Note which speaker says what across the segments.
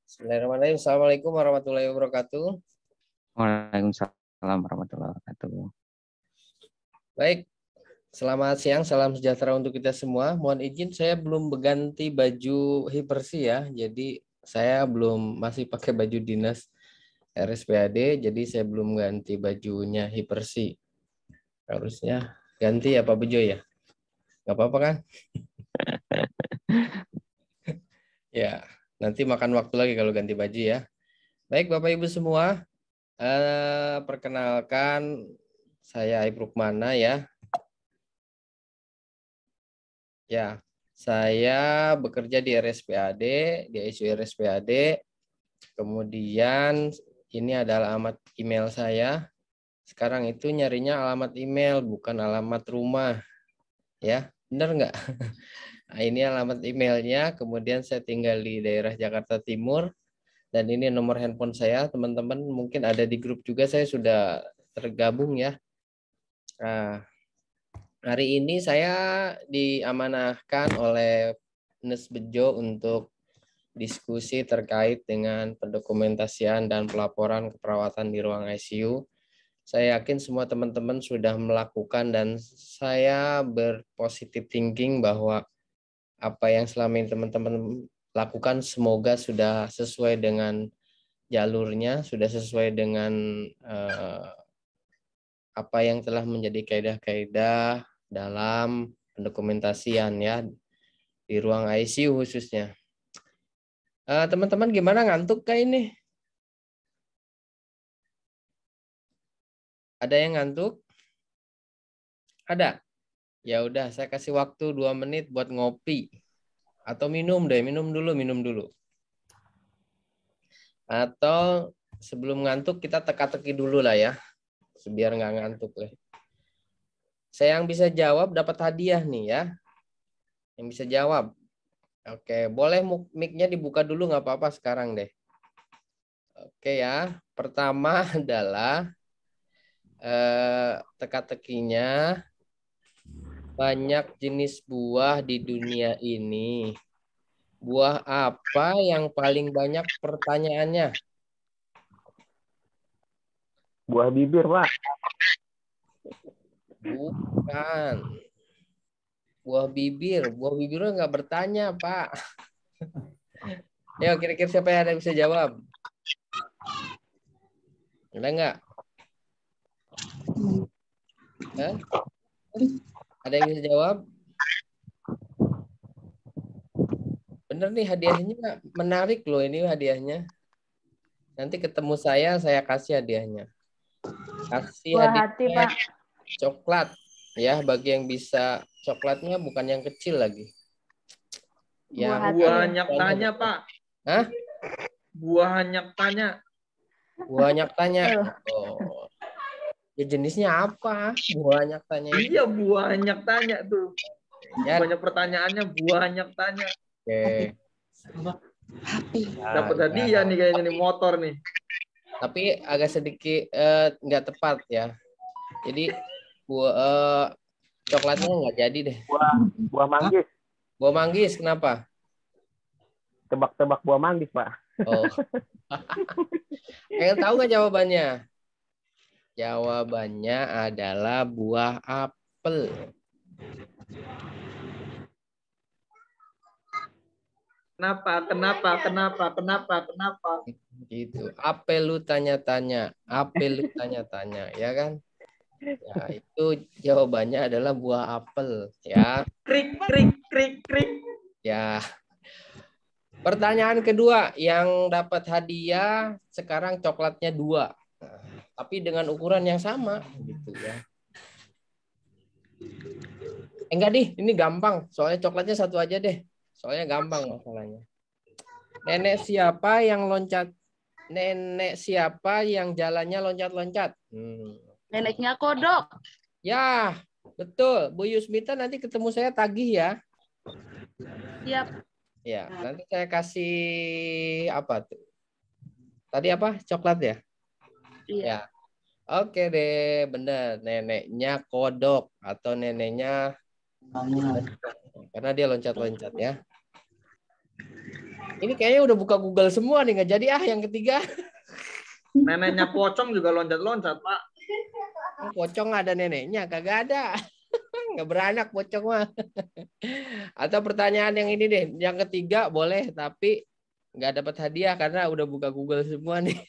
Speaker 1: Bismillahirrahmanirrahim. Assalamualaikum warahmatullahi wabarakatuh.
Speaker 2: Waalaikumsalam warahmatullahi wabarakatuh.
Speaker 1: Baik, selamat siang, salam sejahtera untuk kita semua. Mohon izin saya belum berganti baju hipersi ya, jadi saya masih pakai baju dinas RSPAD, jadi saya belum ganti bajunya hipersi. Harusnya ganti ya Pak Bejo ya? Nggak apa-apa kan? Ya, nanti makan waktu lagi kalau ganti baju ya. Baik Bapak Ibu semua, perkenalkan saya Aib Rukmana ya. Ya, saya bekerja di RSPAD, di ICU RSPAD. Kemudian ini adalah alamat email saya. Sekarang itu nyarinya alamat email, bukan alamat rumah. Ya, benar nggak? Nah, ini alamat emailnya. Kemudian saya tinggal di daerah Jakarta Timur. Dan ini nomor handphone saya. Teman-teman mungkin ada di grup juga. Saya sudah tergabung ya. Nah, hari ini saya diamanahkan oleh Nes Bejo untuk diskusi terkait dengan pendokumentasian dan pelaporan keperawatan di ruang ICU. Saya yakin semua teman-teman sudah melakukan dan saya berpositif thinking bahwa apa yang selama ini teman-teman lakukan semoga sudah sesuai dengan jalurnya, sudah sesuai dengan apa yang telah menjadi kaidah-kaidah dalam pendokumentasian ya di ruang ICU khususnya. Teman-teman gimana, ngantuk kah ini? Ada yang ngantuk? Ada? Ya udah, saya kasih waktu 2 menit buat ngopi atau minum deh, minum dulu. Atau sebelum ngantuk kita teka-teki dulu lah ya, biar nggak ngantuk lah. Saya yang bisa jawab dapat hadiah nih ya. Yang bisa jawab. Oke, boleh mic-nya dibuka dulu nggak apa-apa sekarang deh. Oke ya, pertama adalah teka-tekinya banyak jenis buah di dunia ini. Buah apa yang paling banyak pertanyaannya?
Speaker 3: Buah bibir, Pak.
Speaker 1: Bukan. Buah bibirnya nggak bertanya, Pak. Ya, kira-kira siapa yang ada bisa jawab? Ada nggak? Ada yang bisa jawab? Bener nih, hadiahnya menarik loh ini hadiahnya. Nanti ketemu saya kasih hadiahnya. Kasih
Speaker 4: Buah
Speaker 1: hadiah
Speaker 4: hati, Pak.
Speaker 1: coklat. Ya, bagi yang bisa coklatnya bukan yang kecil lagi.
Speaker 5: Buah tanya, Pak.
Speaker 1: Hah?
Speaker 5: Buah tanya.
Speaker 1: Buah tanya. Oh. Ya jenisnya apa? Buah tanya.
Speaker 5: Iya, buah tanya tuh.
Speaker 1: Ya.
Speaker 5: Banyak pertanyaannya, buah tanya.
Speaker 1: Oke.
Speaker 5: Dapat hadiah nih kayaknya nih, motor nih.
Speaker 1: Tapi agak sedikit nggak tepat ya. Jadi buah coklatnya nggak jadi deh.
Speaker 3: Buah manggis.
Speaker 1: Buah manggis kenapa?
Speaker 3: Tebak-tebak buah manggis, Pak.
Speaker 1: Oh. Kalian tahu nggak jawabannya? Jawabannya adalah buah apel.
Speaker 5: Kenapa?
Speaker 1: Gitu. Apel lu tanya-tanya, ya kan? Ya, itu jawabannya adalah buah apel, ya.
Speaker 5: Krik.
Speaker 1: Ya. Pertanyaan kedua, yang dapat hadiah sekarang coklatnya 2. Nah, tapi dengan ukuran yang sama gitu ya. Enggak ini gampang. Soalnya coklatnya 1 aja deh. Soalnya gampang masalahnya. Nenek siapa yang jalannya loncat-loncat?
Speaker 4: Neneknya kodok.
Speaker 1: Ya, betul. Bu Yusmita nanti ketemu saya tagih ya.
Speaker 4: Siap.
Speaker 1: Ya, nanti saya kasih apa tuh? Tadi apa? Coklat ya?
Speaker 4: Iya.
Speaker 1: Ya. Oke deh, benar. Neneknya kodok atau neneknya karena dia loncat-loncat ya. Ini kayaknya udah buka Google semua nih, nggak jadi yang ketiga.
Speaker 5: Neneknya pocong juga loncat-loncat, Pak.
Speaker 1: Pocong ada neneknya, kagak ada. Nggak beranak pocong mah. Atau pertanyaan yang ini deh, yang ketiga boleh, tapi nggak dapat hadiah karena udah buka Google semua nih.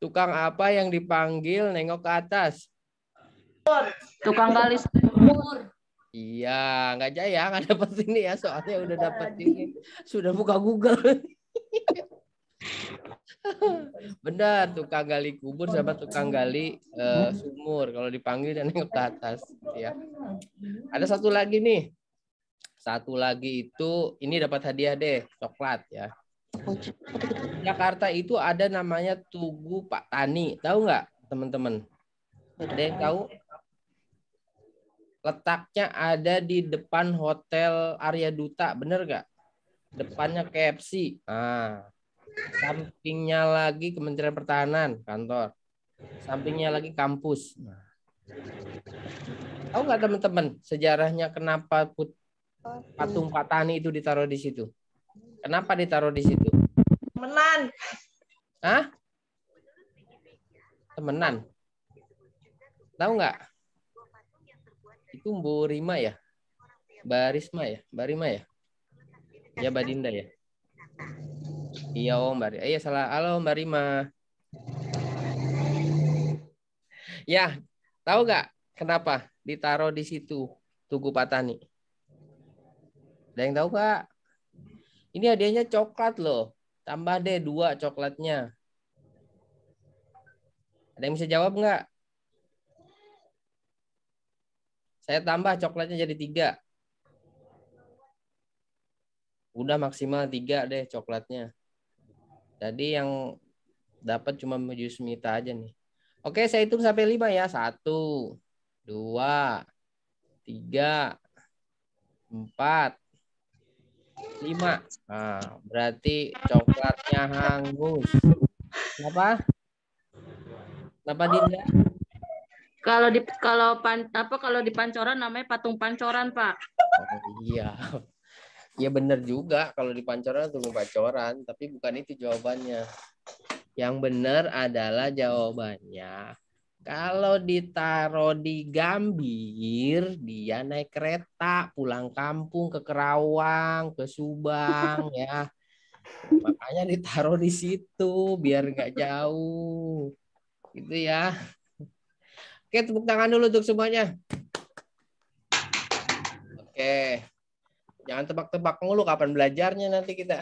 Speaker 1: Tukang apa yang dipanggil nengok ke atas?
Speaker 4: Tukang gali sumur.
Speaker 1: Iya, nggak jaya, nggak dapat ini ya, soalnya udah dapat ini, sudah buka Google. Benar, tukang gali kubur sama tukang gali sumur. Kalau dipanggil dan nengok ke atas, ya. Ada satu lagi nih. Satu lagi itu, ini dapat hadiah deh, coklat ya. Jakarta itu ada namanya Tugu Pak Tani, tahu nggak teman-teman? Ada yang tahu? Letaknya ada di depan Hotel Arya Duta, bener nggak? Depannya KFC. Sampingnya lagi Kementerian Pertahanan, kantor. Sampingnya lagi kampus. Tahu nggak teman-teman sejarahnya kenapa patung Pak Tani itu ditaruh di situ? Kenapa ditaruh di situ?
Speaker 6: Temenan.
Speaker 1: Hah? Temenan? Tahu nggak? Itu Bu Rima ya? Barisma ya? Barima ya? Ya Badinda ya? Iya Om Mbak Rima. Iya salah. Halo Mbak Rima. Ya, tahu nggak kenapa ditaruh di situ Tugu Pak Tani? Ada yang tahu nggak? Ini hadiahnya coklat loh. Tambah deh 2 coklatnya. Ada yang bisa jawab nggak? Saya tambah coklatnya jadi 3. Udah maksimal 3 deh coklatnya. Tadi yang dapat cuma Yusmita aja nih. Oke, saya hitung sampai 5 ya. 1, 2, 3, 4, 5. Nah, berarti coklatnya hangus. Kenapa? Kenapa Dinda?
Speaker 4: Kalau di Pancoran namanya patung pancoran, Pak.
Speaker 1: Oh, iya. Ya benar juga kalau di Pancoran tunggu Pancoran, tapi bukan itu jawabannya. Yang benar adalah jawabannya kalau ditaruh di Gambir, dia naik kereta pulang kampung ke Kerawang, ke Subang ya. Makanya ditaruh di situ biar nggak jauh. Gitu ya. Oke, tepuk tangan dulu untuk semuanya. Oke. Jangan tebak-tebak mulu kapan belajarnya nanti kita.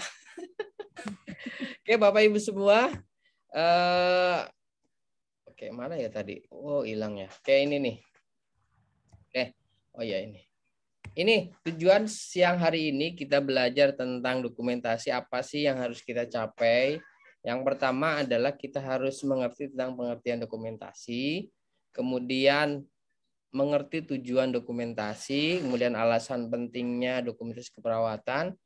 Speaker 1: Oke, Bapak Ibu semua. Oke, mana ya tadi? Oh, hilang ya. Oke, ini nih. Oke. Oh ya ini. Ini tujuan siang hari ini kita belajar tentang dokumentasi, apa sih yang harus kita capai. Yang pertama adalah kita harus mengerti tentang pengertian dokumentasi, kemudian mengerti tujuan dokumentasi, kemudian alasan pentingnya dokumentasi keperawatan,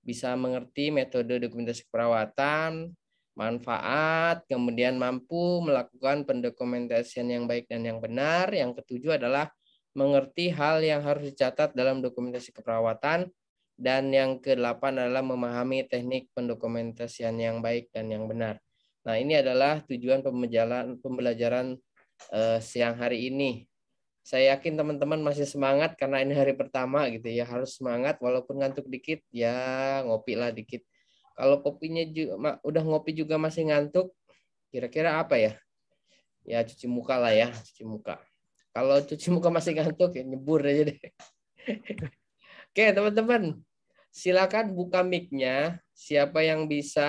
Speaker 1: bisa mengerti metode dokumentasi keperawatan, manfaat, kemudian mampu melakukan pendokumentasian yang baik dan yang benar. Yang ketujuh adalah mengerti hal yang harus dicatat dalam dokumentasi keperawatan. Dan yang ke-8 adalah memahami teknik pendokumentasian yang baik dan yang benar. Nah, ini adalah tujuan pembelajaran siang hari ini. Saya yakin teman-teman masih semangat karena ini hari pertama gitu ya. Harus semangat walaupun ngantuk dikit ya, ngopi lah dikit. Kalau kopinya juga, udah ngopi juga masih ngantuk, kira-kira apa ya? Ya cuci muka lah ya, cuci muka. Kalau cuci muka masih ngantuk ya nyebur aja deh. Oke teman-teman, silakan buka mic-nya. Siapa yang bisa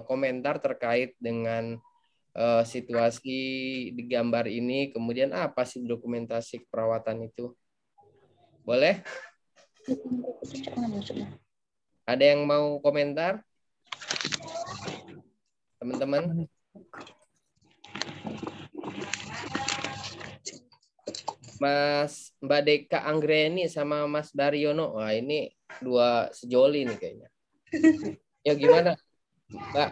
Speaker 1: komentar terkait dengan situasi di gambar ini, kemudian apa sih dokumentasi keperawatan itu? Boleh? Ada yang mau komentar? Teman-teman? Mbak Deka Anggreni sama Mas Daryono. Wah, ini 2 sejoli nih kayaknya. Ya gimana, Mbak?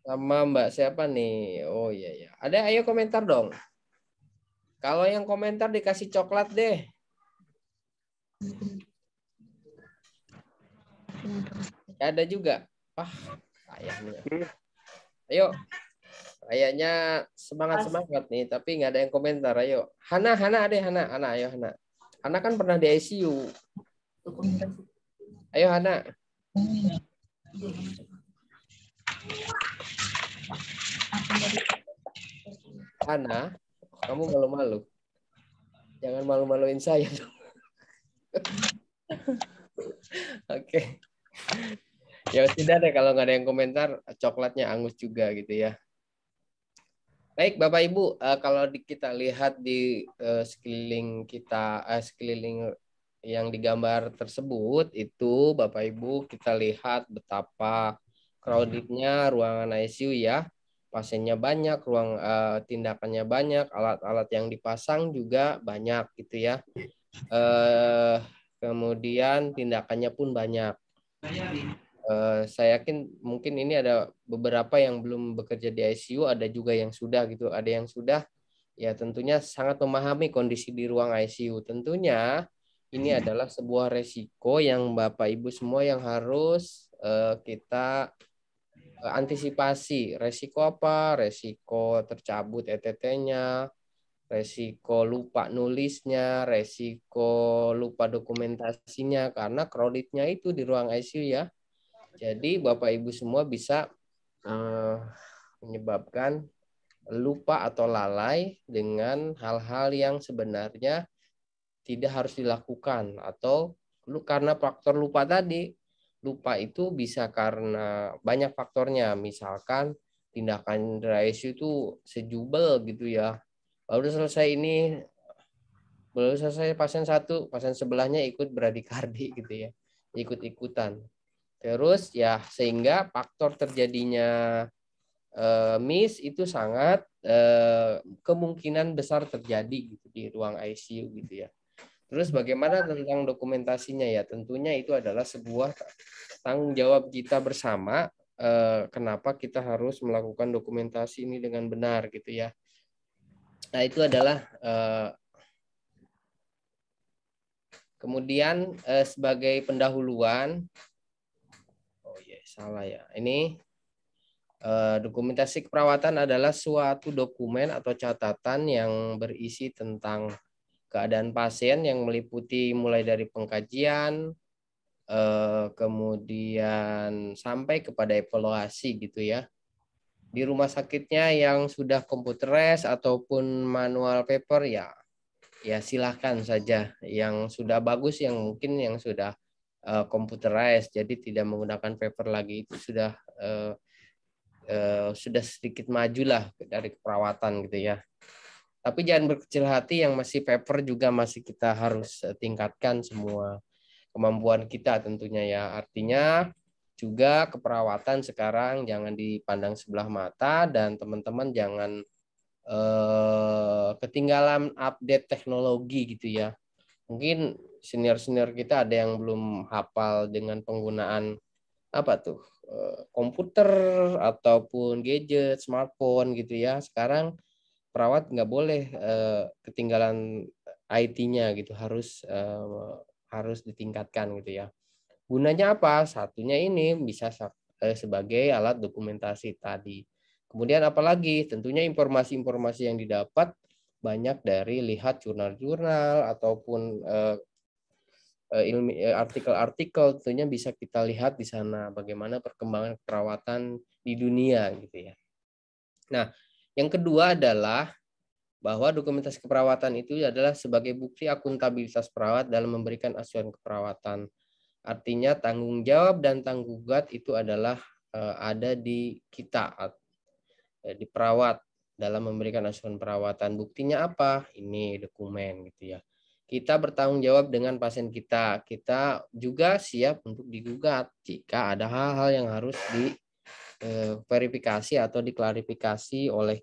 Speaker 1: Sama Mbak siapa nih? Oh iya ya. Ada, ayo komentar dong. Kalau yang komentar dikasih coklat deh. Ada juga. Wah, ayahnya. Ayo. Kayaknya semangat nih, tapi nggak ada yang komentar. Ayo. Hana deh, Hana, ayo Hana. Hana kan pernah di ICU. Ayo Hana. Hana, kamu malu-malu. Jangan malu-maluin saya dong. Oke. Ya sudah deh, kalau nggak ada yang komentar, coklatnya angus juga gitu ya. Baik Bapak Ibu, kalau kita lihat di sekeliling kita, sekeliling yang digambar tersebut itu Bapak Ibu, kita lihat betapa crowded-nya ruangan ICU ya. Pasiennya banyak, ruang tindakannya banyak, alat-alat yang dipasang juga banyak gitu ya. Kemudian tindakannya pun banyak. Saya yakin mungkin ini ada beberapa yang belum bekerja di ICU, ada juga yang sudah gitu, ada yang sudah ya tentunya sangat memahami kondisi di ruang ICU. Tentunya ini adalah sebuah resiko yang Bapak Ibu semua yang harus kita antisipasi. Resiko apa? Resiko tercabut ETT-nya, resiko lupa nulisnya, resiko lupa dokumentasinya karena crowded-nya itu di ruang ICU ya. Jadi Bapak Ibu semua bisa menyebabkan lupa atau lalai dengan hal-hal yang sebenarnya tidak harus dilakukan atau karena faktor lupa tadi. Lupa itu bisa karena banyak faktornya, misalkan tindakan ICU itu sejubel gitu ya. Baru selesai ini, baru selesai pasien satu, pasien sebelahnya ikut bradikardi gitu ya, ikut-ikutan. Terus ya sehingga faktor terjadinya miss itu sangat kemungkinan besar terjadi gitu di ruang ICU gitu ya. Terus bagaimana tentang dokumentasinya ya? Tentunya itu adalah sebuah tanggung jawab kita bersama. Kenapa kita harus melakukan dokumentasi ini dengan benar gitu ya? Nah itu adalah kemudian sebagai pendahuluan. Oh iya salah ya. Ini dokumentasi keperawatan adalah suatu dokumen atau catatan yang berisi tentang keadaan pasien yang meliputi mulai dari pengkajian, kemudian sampai kepada evaluasi gitu ya. Di rumah sakitnya yang sudah computerized ataupun manual paper ya silahkan saja. Yang sudah bagus yang mungkin yang sudah computerized jadi tidak menggunakan paper lagi itu sudah sedikit maju lah dari keperawatan gitu ya. Tapi jangan berkecil hati, yang masih paper juga masih kita harus tingkatkan semua kemampuan kita tentunya ya. Artinya juga keperawatan sekarang jangan dipandang sebelah mata dan teman-teman jangan ketinggalan update teknologi gitu ya. Mungkin senior-senior kita ada yang belum hafal dengan penggunaan apa tuh komputer ataupun gadget, smartphone gitu ya. Sekarang perawat nggak boleh ketinggalan IT-nya gitu, harus ditingkatkan gitu ya. Gunanya apa? Satunya ini bisa sebagai alat dokumentasi tadi. Kemudian apalagi? Tentunya informasi-informasi yang didapat banyak dari lihat jurnal-jurnal ataupun artikel-artikel, tentunya bisa kita lihat di sana bagaimana perkembangan keperawatan di dunia gitu ya. Nah, yang kedua adalah bahwa dokumentasi keperawatan itu adalah sebagai bukti akuntabilitas perawat dalam memberikan asuhan keperawatan. Artinya tanggung jawab dan tanggungan itu adalah ada di kita, di perawat dalam memberikan asuhan perawatan. Buktinya apa? Ini dokumen gitu ya. Kita bertanggung jawab dengan pasien kita. Kita juga siap untuk digugat jika ada hal-hal yang harus diverifikasi atau diklarifikasi oleh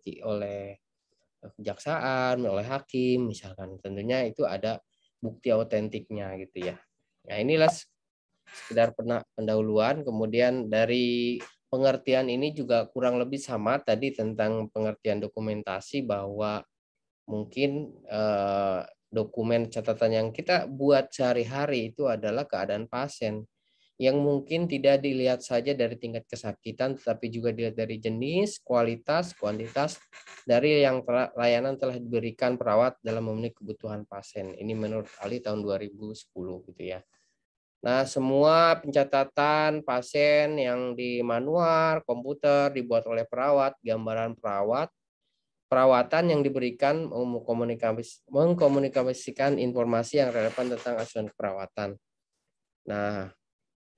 Speaker 1: kejaksaan, oleh hakim misalkan. Tentunya itu ada bukti autentiknya gitu ya. Nah, inilah sekedar pendahuluan. Kemudian dari pengertian ini juga kurang lebih sama tadi tentang pengertian dokumentasi, bahwa Mungkin dokumen catatan yang kita buat sehari-hari itu adalah keadaan pasien yang mungkin tidak dilihat saja dari tingkat kesakitan, tetapi juga dilihat dari jenis, kualitas, kuantitas dari yang layanan telah diberikan perawat dalam memenuhi kebutuhan pasien. Ini menurut ahli tahun 2010 gitu ya. Nah, semua pencatatan pasien yang di manual, komputer dibuat oleh perawat, gambaran perawat, perawatan yang diberikan mengkomunikasikan informasi yang relevan tentang asuhan keperawatan. Nah,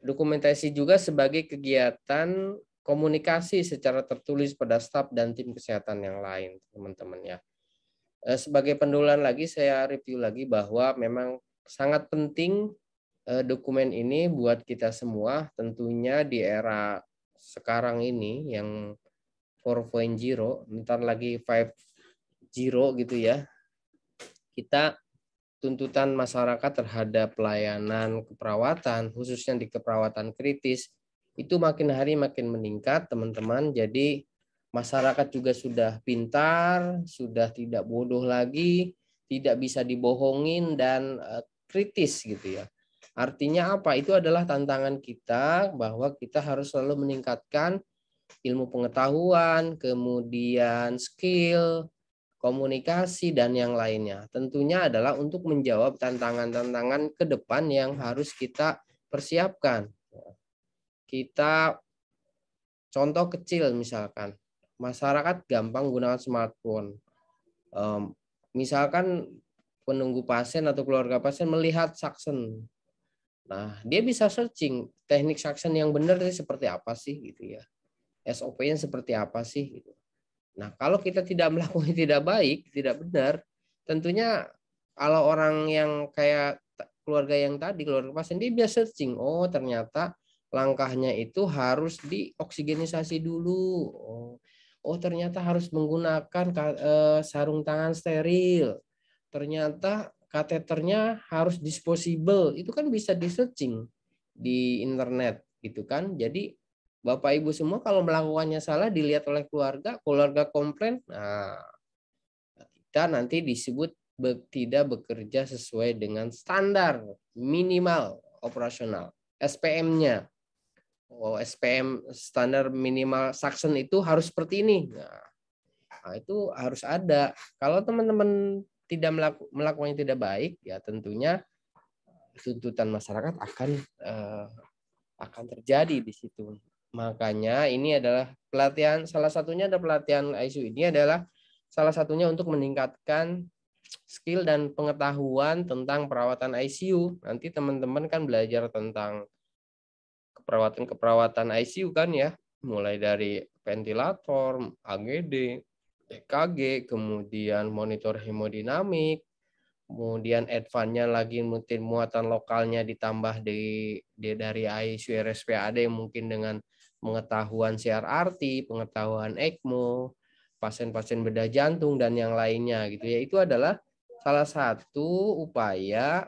Speaker 1: dokumentasi juga sebagai kegiatan komunikasi secara tertulis pada staf dan tim kesehatan yang lain, teman-teman ya. Sebagai pendulan lagi, saya review lagi bahwa memang sangat penting dokumen ini buat kita semua, tentunya di era sekarang ini yang 4.0, ntar lagi 5.0 gitu ya. Kita tuntutan masyarakat terhadap pelayanan keperawatan, khususnya di keperawatan kritis, itu makin hari makin meningkat, teman-teman. Jadi masyarakat juga sudah pintar, sudah tidak bodoh lagi, tidak bisa dibohongin dan kritis gitu ya. Artinya apa? Itu adalah tantangan kita bahwa kita harus selalu meningkatkan ilmu pengetahuan, kemudian skill, komunikasi, dan yang lainnya. Tentunya adalah untuk menjawab tantangan-tantangan ke depan yang harus kita persiapkan. Kita contoh kecil misalkan, masyarakat gampang gunakan smartphone. Misalkan penunggu pasien atau keluarga pasien melihat suction. Nah, dia bisa searching teknik suction yang benar itu seperti apa sih gitu ya. SOP-nya seperti apa sih gitu. Nah, kalau kita tidak melakukan tidak baik, tidak benar, tentunya kalau orang yang kayak keluarga yang tadi, keluarga pasien, dia bisa searching. Oh, ternyata langkahnya itu harus dioksigenisasi dulu. Oh, ternyata harus menggunakan sarung tangan steril. Ternyata kateternya harus disposable. Itu kan bisa di searching di internet gitu kan. Jadi Bapak Ibu semua kalau melakukannya salah dilihat oleh keluarga, keluarga komplain, nah kita nanti disebut tidak bekerja sesuai dengan standar minimal operasional, SPM-nya. Oh, SPM standar minimal suction itu harus seperti ini. Nah, itu harus ada. Kalau teman-teman tidak melakukannya tidak baik, ya tentunya tuntutan masyarakat akan terjadi di situ. Makanya ini adalah pelatihan, salah satunya ada pelatihan ICU ini adalah salah satunya untuk meningkatkan skill dan pengetahuan tentang perawatan ICU. Nanti teman-teman kan belajar tentang keperawatan ICU kan ya, mulai dari ventilator, AGD, EKG, kemudian monitor hemodinamik, kemudian advance-nya lagi muatan lokalnya ditambah dari ICU RSPAD mungkin dengan pengetahuan CRRT, pengetahuan ECMO, pasien-pasien bedah jantung dan yang lainnya gitu ya. Itu adalah salah satu upaya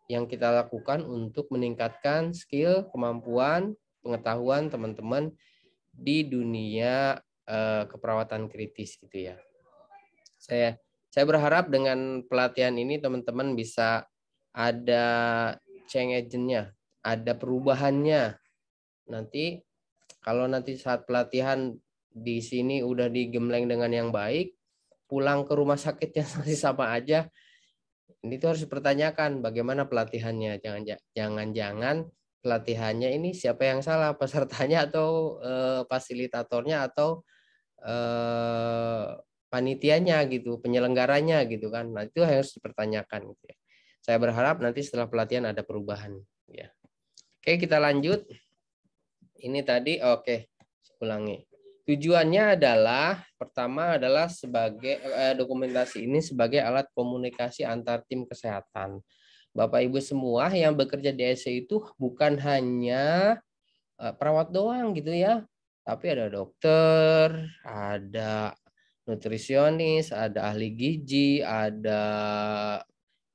Speaker 1: yang kita lakukan untuk meningkatkan skill, kemampuan, pengetahuan teman-teman di dunia keperawatan kritis gitu ya. Saya berharap dengan pelatihan ini teman-teman bisa ada change agent-nya, ada perubahannya. Nanti kalau nanti saat pelatihan di sini udah digembleng dengan yang baik, pulang ke rumah sakitnya masih sama aja. Ini tuh harus dipertanyakan bagaimana pelatihannya. Jangan-jangan pelatihannya ini siapa yang salah, pesertanya atau fasilitatornya atau panitianya gitu, penyelenggaranya gitu kan. Nah, itu harus dipertanyakan gitu ya. Saya berharap nanti setelah pelatihan ada perubahan ya. Oke, kita lanjut. Ini tadi oke, ulangi. Tujuannya adalah pertama adalah sebagai dokumentasi ini sebagai alat komunikasi antar tim kesehatan. Bapak Ibu semua yang bekerja di ICU itu bukan hanya perawat doang gitu ya, tapi ada dokter, ada nutrisionis, ada ahli gizi, ada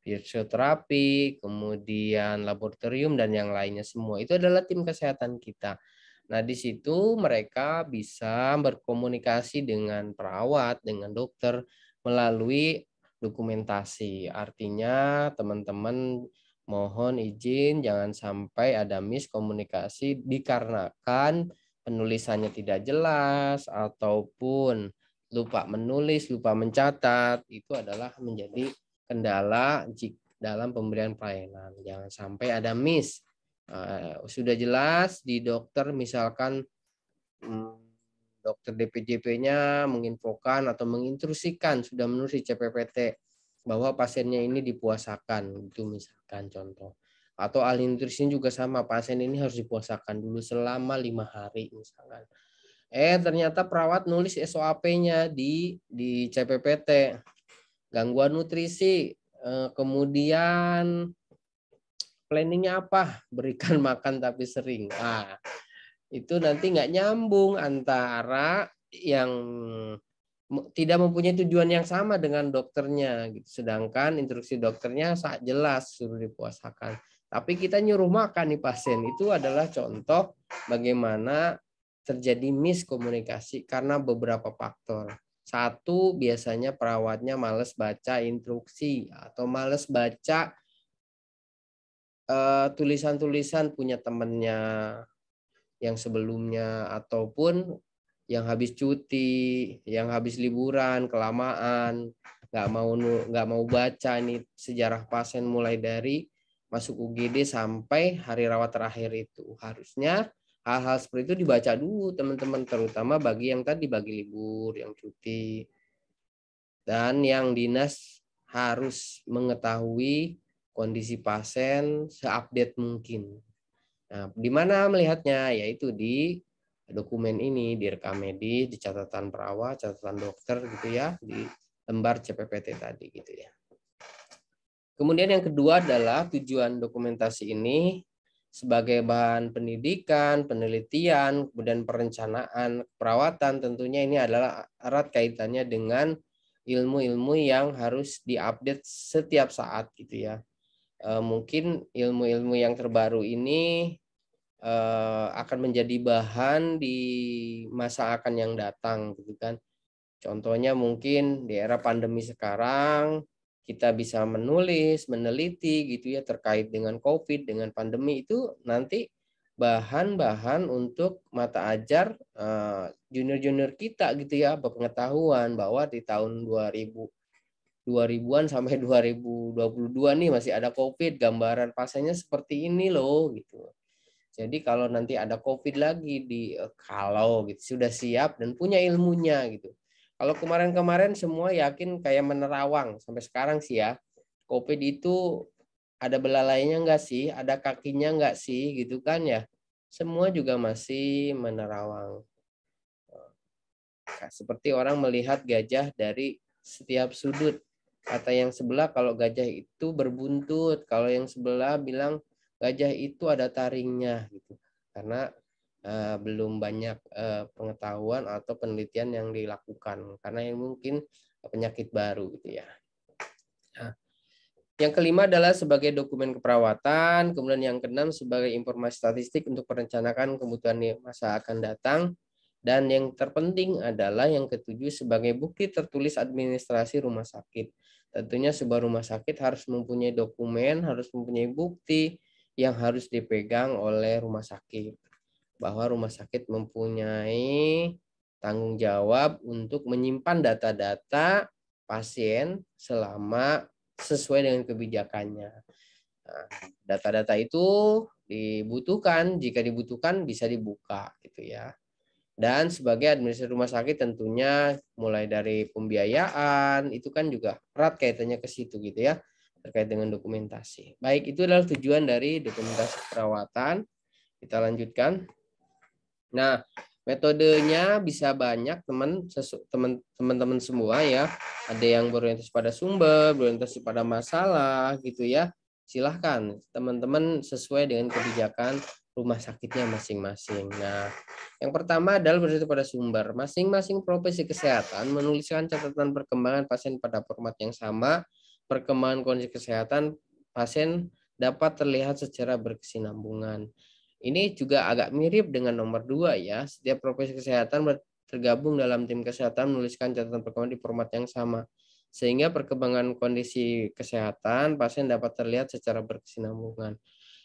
Speaker 1: fisioterapi, kemudian laboratorium dan yang lainnya semua. Itu adalah tim kesehatan kita. Nah, di situ mereka bisa berkomunikasi dengan perawat, dengan dokter melalui dokumentasi. Artinya teman-teman mohon izin jangan sampai ada miskomunikasi dikarenakan penulisannya tidak jelas ataupun lupa menulis, lupa mencatat. Itu adalah menjadi kendala dalam pemberian pelayanan. Jangan sampai ada miss. Sudah jelas di dokter misalkan dokter DPJP-nya menginfokan atau menginstruksikan sudah menulis CPPT bahwa pasiennya ini dipuasakan, itu misalkan contoh. Atau ahli nutrisi juga sama, pasien ini harus dipuasakan dulu selama 5 hari misalkan. Ternyata perawat nulis SOAP-nya di CPPT, gangguan nutrisi, kemudian planningnya apa? Berikan makan tapi sering. Itu nanti nggak nyambung antara yang tidak mempunyai tujuan yang sama dengan dokternya, gitu. Sedangkan instruksi dokternya sangat jelas suruh dipuasakan. Tapi kita nyuruh makan nih pasien. Itu adalah contoh bagaimana terjadi miskomunikasi karena beberapa faktor. Satu, biasanya perawatnya males baca instruksi atau males baca tulisan-tulisan punya temannya yang sebelumnya ataupun yang habis cuti, yang habis liburan kelamaan, nggak mau baca nih sejarah pasien mulai dari masuk UGD sampai hari rawat terakhir itu. Harusnya hal-hal seperti itu dibaca dulu teman-teman, terutama bagi yang tadi bagi libur, yang cuti, dan yang dinas harus mengetahui kondisi pasien seupdate mungkin. Nah, di mana melihatnya? Yaitu di dokumen ini, di rekam medis, di catatan perawat, catatan dokter gitu ya, di lembar CPPT tadi gitu ya. Kemudian yang kedua adalah tujuan dokumentasi ini sebagai bahan pendidikan, penelitian, kemudian perencanaan perawatan. Tentunya ini adalah erat kaitannya dengan ilmu-ilmu yang harus diupdate setiap saat gitu ya. Mungkin ilmu-ilmu yang terbaru ini akan menjadi bahan di masa akan yang datang gitu kan. Contohnya mungkin di era pandemi sekarang kita bisa menulis, meneliti gitu ya terkait dengan COVID, dengan pandemi, itu nanti bahan-bahan untuk mata ajar junior-junior kita gitu ya, pengetahuan bahwa di tahun 2000-an sampai 2022 nih masih ada COVID, gambaran pasiennya seperti ini loh gitu. Jadi kalau nanti ada COVID lagi kalau gitu sudah siap dan punya ilmunya gitu. Kalau kemarin-kemarin semua yakin kayak menerawang sampai sekarang sih ya. COVID itu ada belalainya enggak sih? Ada kakinya enggak sih? Gitu kan ya. Semua juga masih menerawang. Seperti orang melihat gajah dari setiap sudut. Kata yang sebelah kalau gajah itu berbuntut. Kalau yang sebelah bilang gajah itu ada taringnya gitu. Karena belum banyak pengetahuan atau penelitian yang dilakukan karena yang mungkin penyakit baru gitu ya. Nah, yang kelima adalah sebagai dokumen keperawatan, kemudian yang keenam sebagai informasi statistik untuk merencanakan kebutuhan masa akan datang, dan yang terpenting adalah yang ketujuh sebagai bukti tertulis administrasi rumah sakit. Tentunya sebuah rumah sakit harus mempunyai dokumen, harus mempunyai bukti yang harus dipegang oleh rumah sakit. Bahwa rumah sakit mempunyai tanggung jawab untuk menyimpan data-data pasien selama sesuai dengan kebijakannya. Nah, data-data itu dibutuhkan, jika dibutuhkan bisa dibuka gitu ya. Dan sebagai administrasi rumah sakit tentunya mulai dari pembiayaan itu kan juga erat kaitannya ke situ gitu ya, terkait dengan dokumentasi. Baik, itu adalah tujuan dari dokumentasi perawatan. Kita lanjutkan. Nah, metodenya bisa banyak teman-teman semua ya. Ada yang berorientasi pada sumber, berorientasi pada masalah gitu ya. Silahkan teman-teman sesuai dengan kebijakan rumah sakitnya masing-masing. Nah, yang pertama adalah berorientasi pada sumber. Masing-masing profesi kesehatan menuliskan catatan perkembangan pasien pada format yang sama. Perkembangan kondisi kesehatan pasien dapat terlihat secara berkesinambungan. Ini juga agak mirip dengan nomor 2 ya. Setiap profesi kesehatan tergabung dalam tim kesehatan menuliskan catatan perkembangan di format yang sama. sehingga perkembangan kondisi kesehatan pasien dapat terlihat secara berkesinambungan.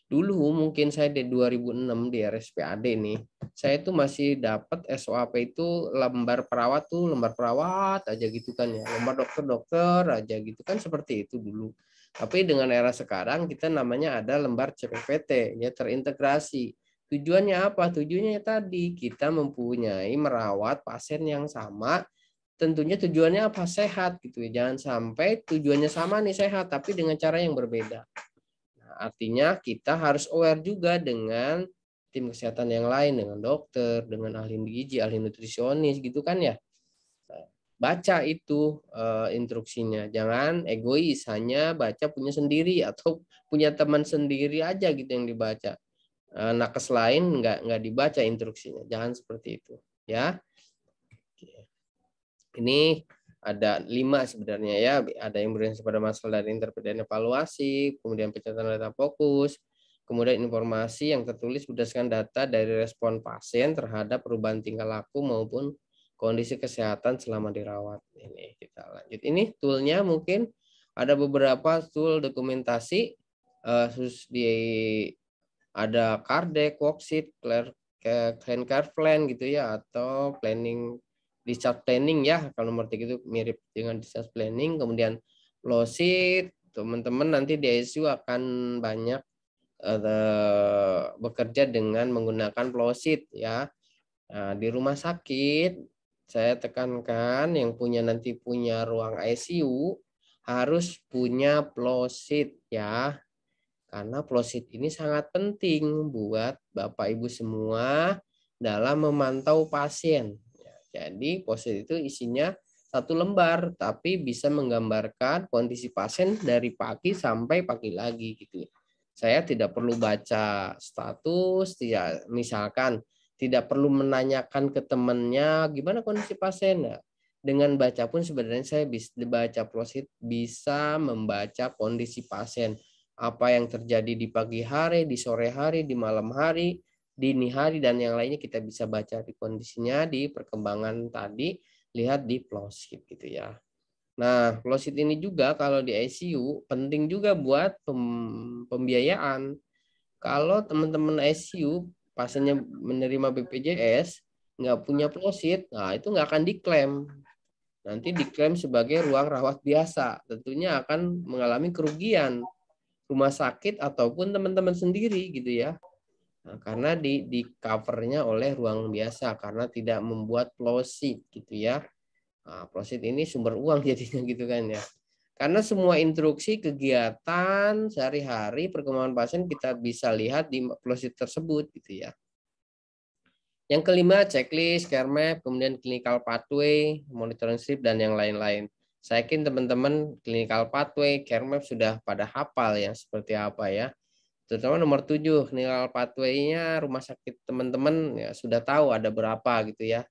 Speaker 1: Dulu mungkin saya di 2006 di RSPAD nih, saya itu masih dapat SOAP itu lembar perawat aja gitu kan ya, lembar dokter aja gitu kan, seperti itu dulu. Tapi dengan era sekarang kita namanya ada lembar CPVT ya, terintegrasi. Tujuannya apa? Tujuannya tadi kita mempunyai merawat pasien yang sama. Tentunya tujuannya apa? Sehat gitu ya. Jangan sampai tujuannya sama nih, sehat tapi dengan cara yang berbeda. Artinya kita harus aware juga dengan tim kesehatan yang lain, dengan dokter, dengan ahli gizi, ahli nutrisionis gitu kan ya. Baca itu instruksinya, jangan egois hanya baca punya sendiri atau punya teman sendiri aja gitu yang dibaca. Nakes lain nggak dibaca instruksinya, jangan seperti itu ya. Ini ada 5 sebenarnya ya, ada yang berorientasi pada masalah dari interpretasi dan evaluasi, kemudian pencatatan data fokus, kemudian informasi yang tertulis berdasarkan data dari respon pasien terhadap perubahan tingkah laku maupun kondisi kesehatan selama dirawat. Ini kita lanjut. Ini toolnya mungkin ada beberapa tool dokumentasi, ada Kardec, Worksheet, Client Care Plan gitu ya, atau planning discharge planning ya, kalau nomor 3 itu mirip dengan discharge planning. Kemudian Flowsheet, teman-teman nanti di ICU akan banyak bekerja dengan menggunakan Flowsheet ya. Nah, di rumah sakit saya tekankan yang nanti punya ruang ICU harus punya Flowsheet ya, karena Flowsheet ini sangat penting buat Bapak Ibu semua dalam memantau pasien. Jadi Flowsheet itu isinya 1 lembar, tapi bisa menggambarkan kondisi pasien dari pagi sampai pagi lagi gitu. Saya tidak perlu baca status, misalkan tidak perlu menanyakan ke temannya gimana kondisi pasien. Nah, dengan baca pun sebenarnya saya bisa baca Flowsheet bisa membaca kondisi pasien, apa yang terjadi di pagi hari, di sore hari, di malam hari, dini hari, dan yang lainnya kita bisa baca di kondisinya, di perkembangan tadi, lihat di Flowsheet gitu ya. Nah, Flowsheet ini juga kalau di ICU penting juga buat pembiayaan. Kalau teman-teman ICU pasiennya menerima BPJS nggak punya Flowsheet, nah itu nggak akan diklaim. Nanti diklaim sebagai ruang rawat biasa, tentunya akan mengalami kerugian rumah sakit ataupun teman-teman sendiri gitu ya. Nah, karena di covernya oleh ruang biasa karena tidak membuat Flowsheet gitu ya. Nah, Flowsheet ini sumber uang jadinya gitu kan ya. Karena semua instruksi kegiatan sehari-hari perkembangan pasien kita bisa lihat di Flowsheet tersebut gitu ya. Yang kelima, checklist, care map, kemudian clinical pathway, monitoring strip, dan yang lain-lain. Saya yakin teman-teman clinical pathway, care map sudah pada hafal yang seperti apa ya. Terutama nomor 7, clinical pathway-nya rumah sakit teman-teman ya sudah tahu ada berapa gitu ya.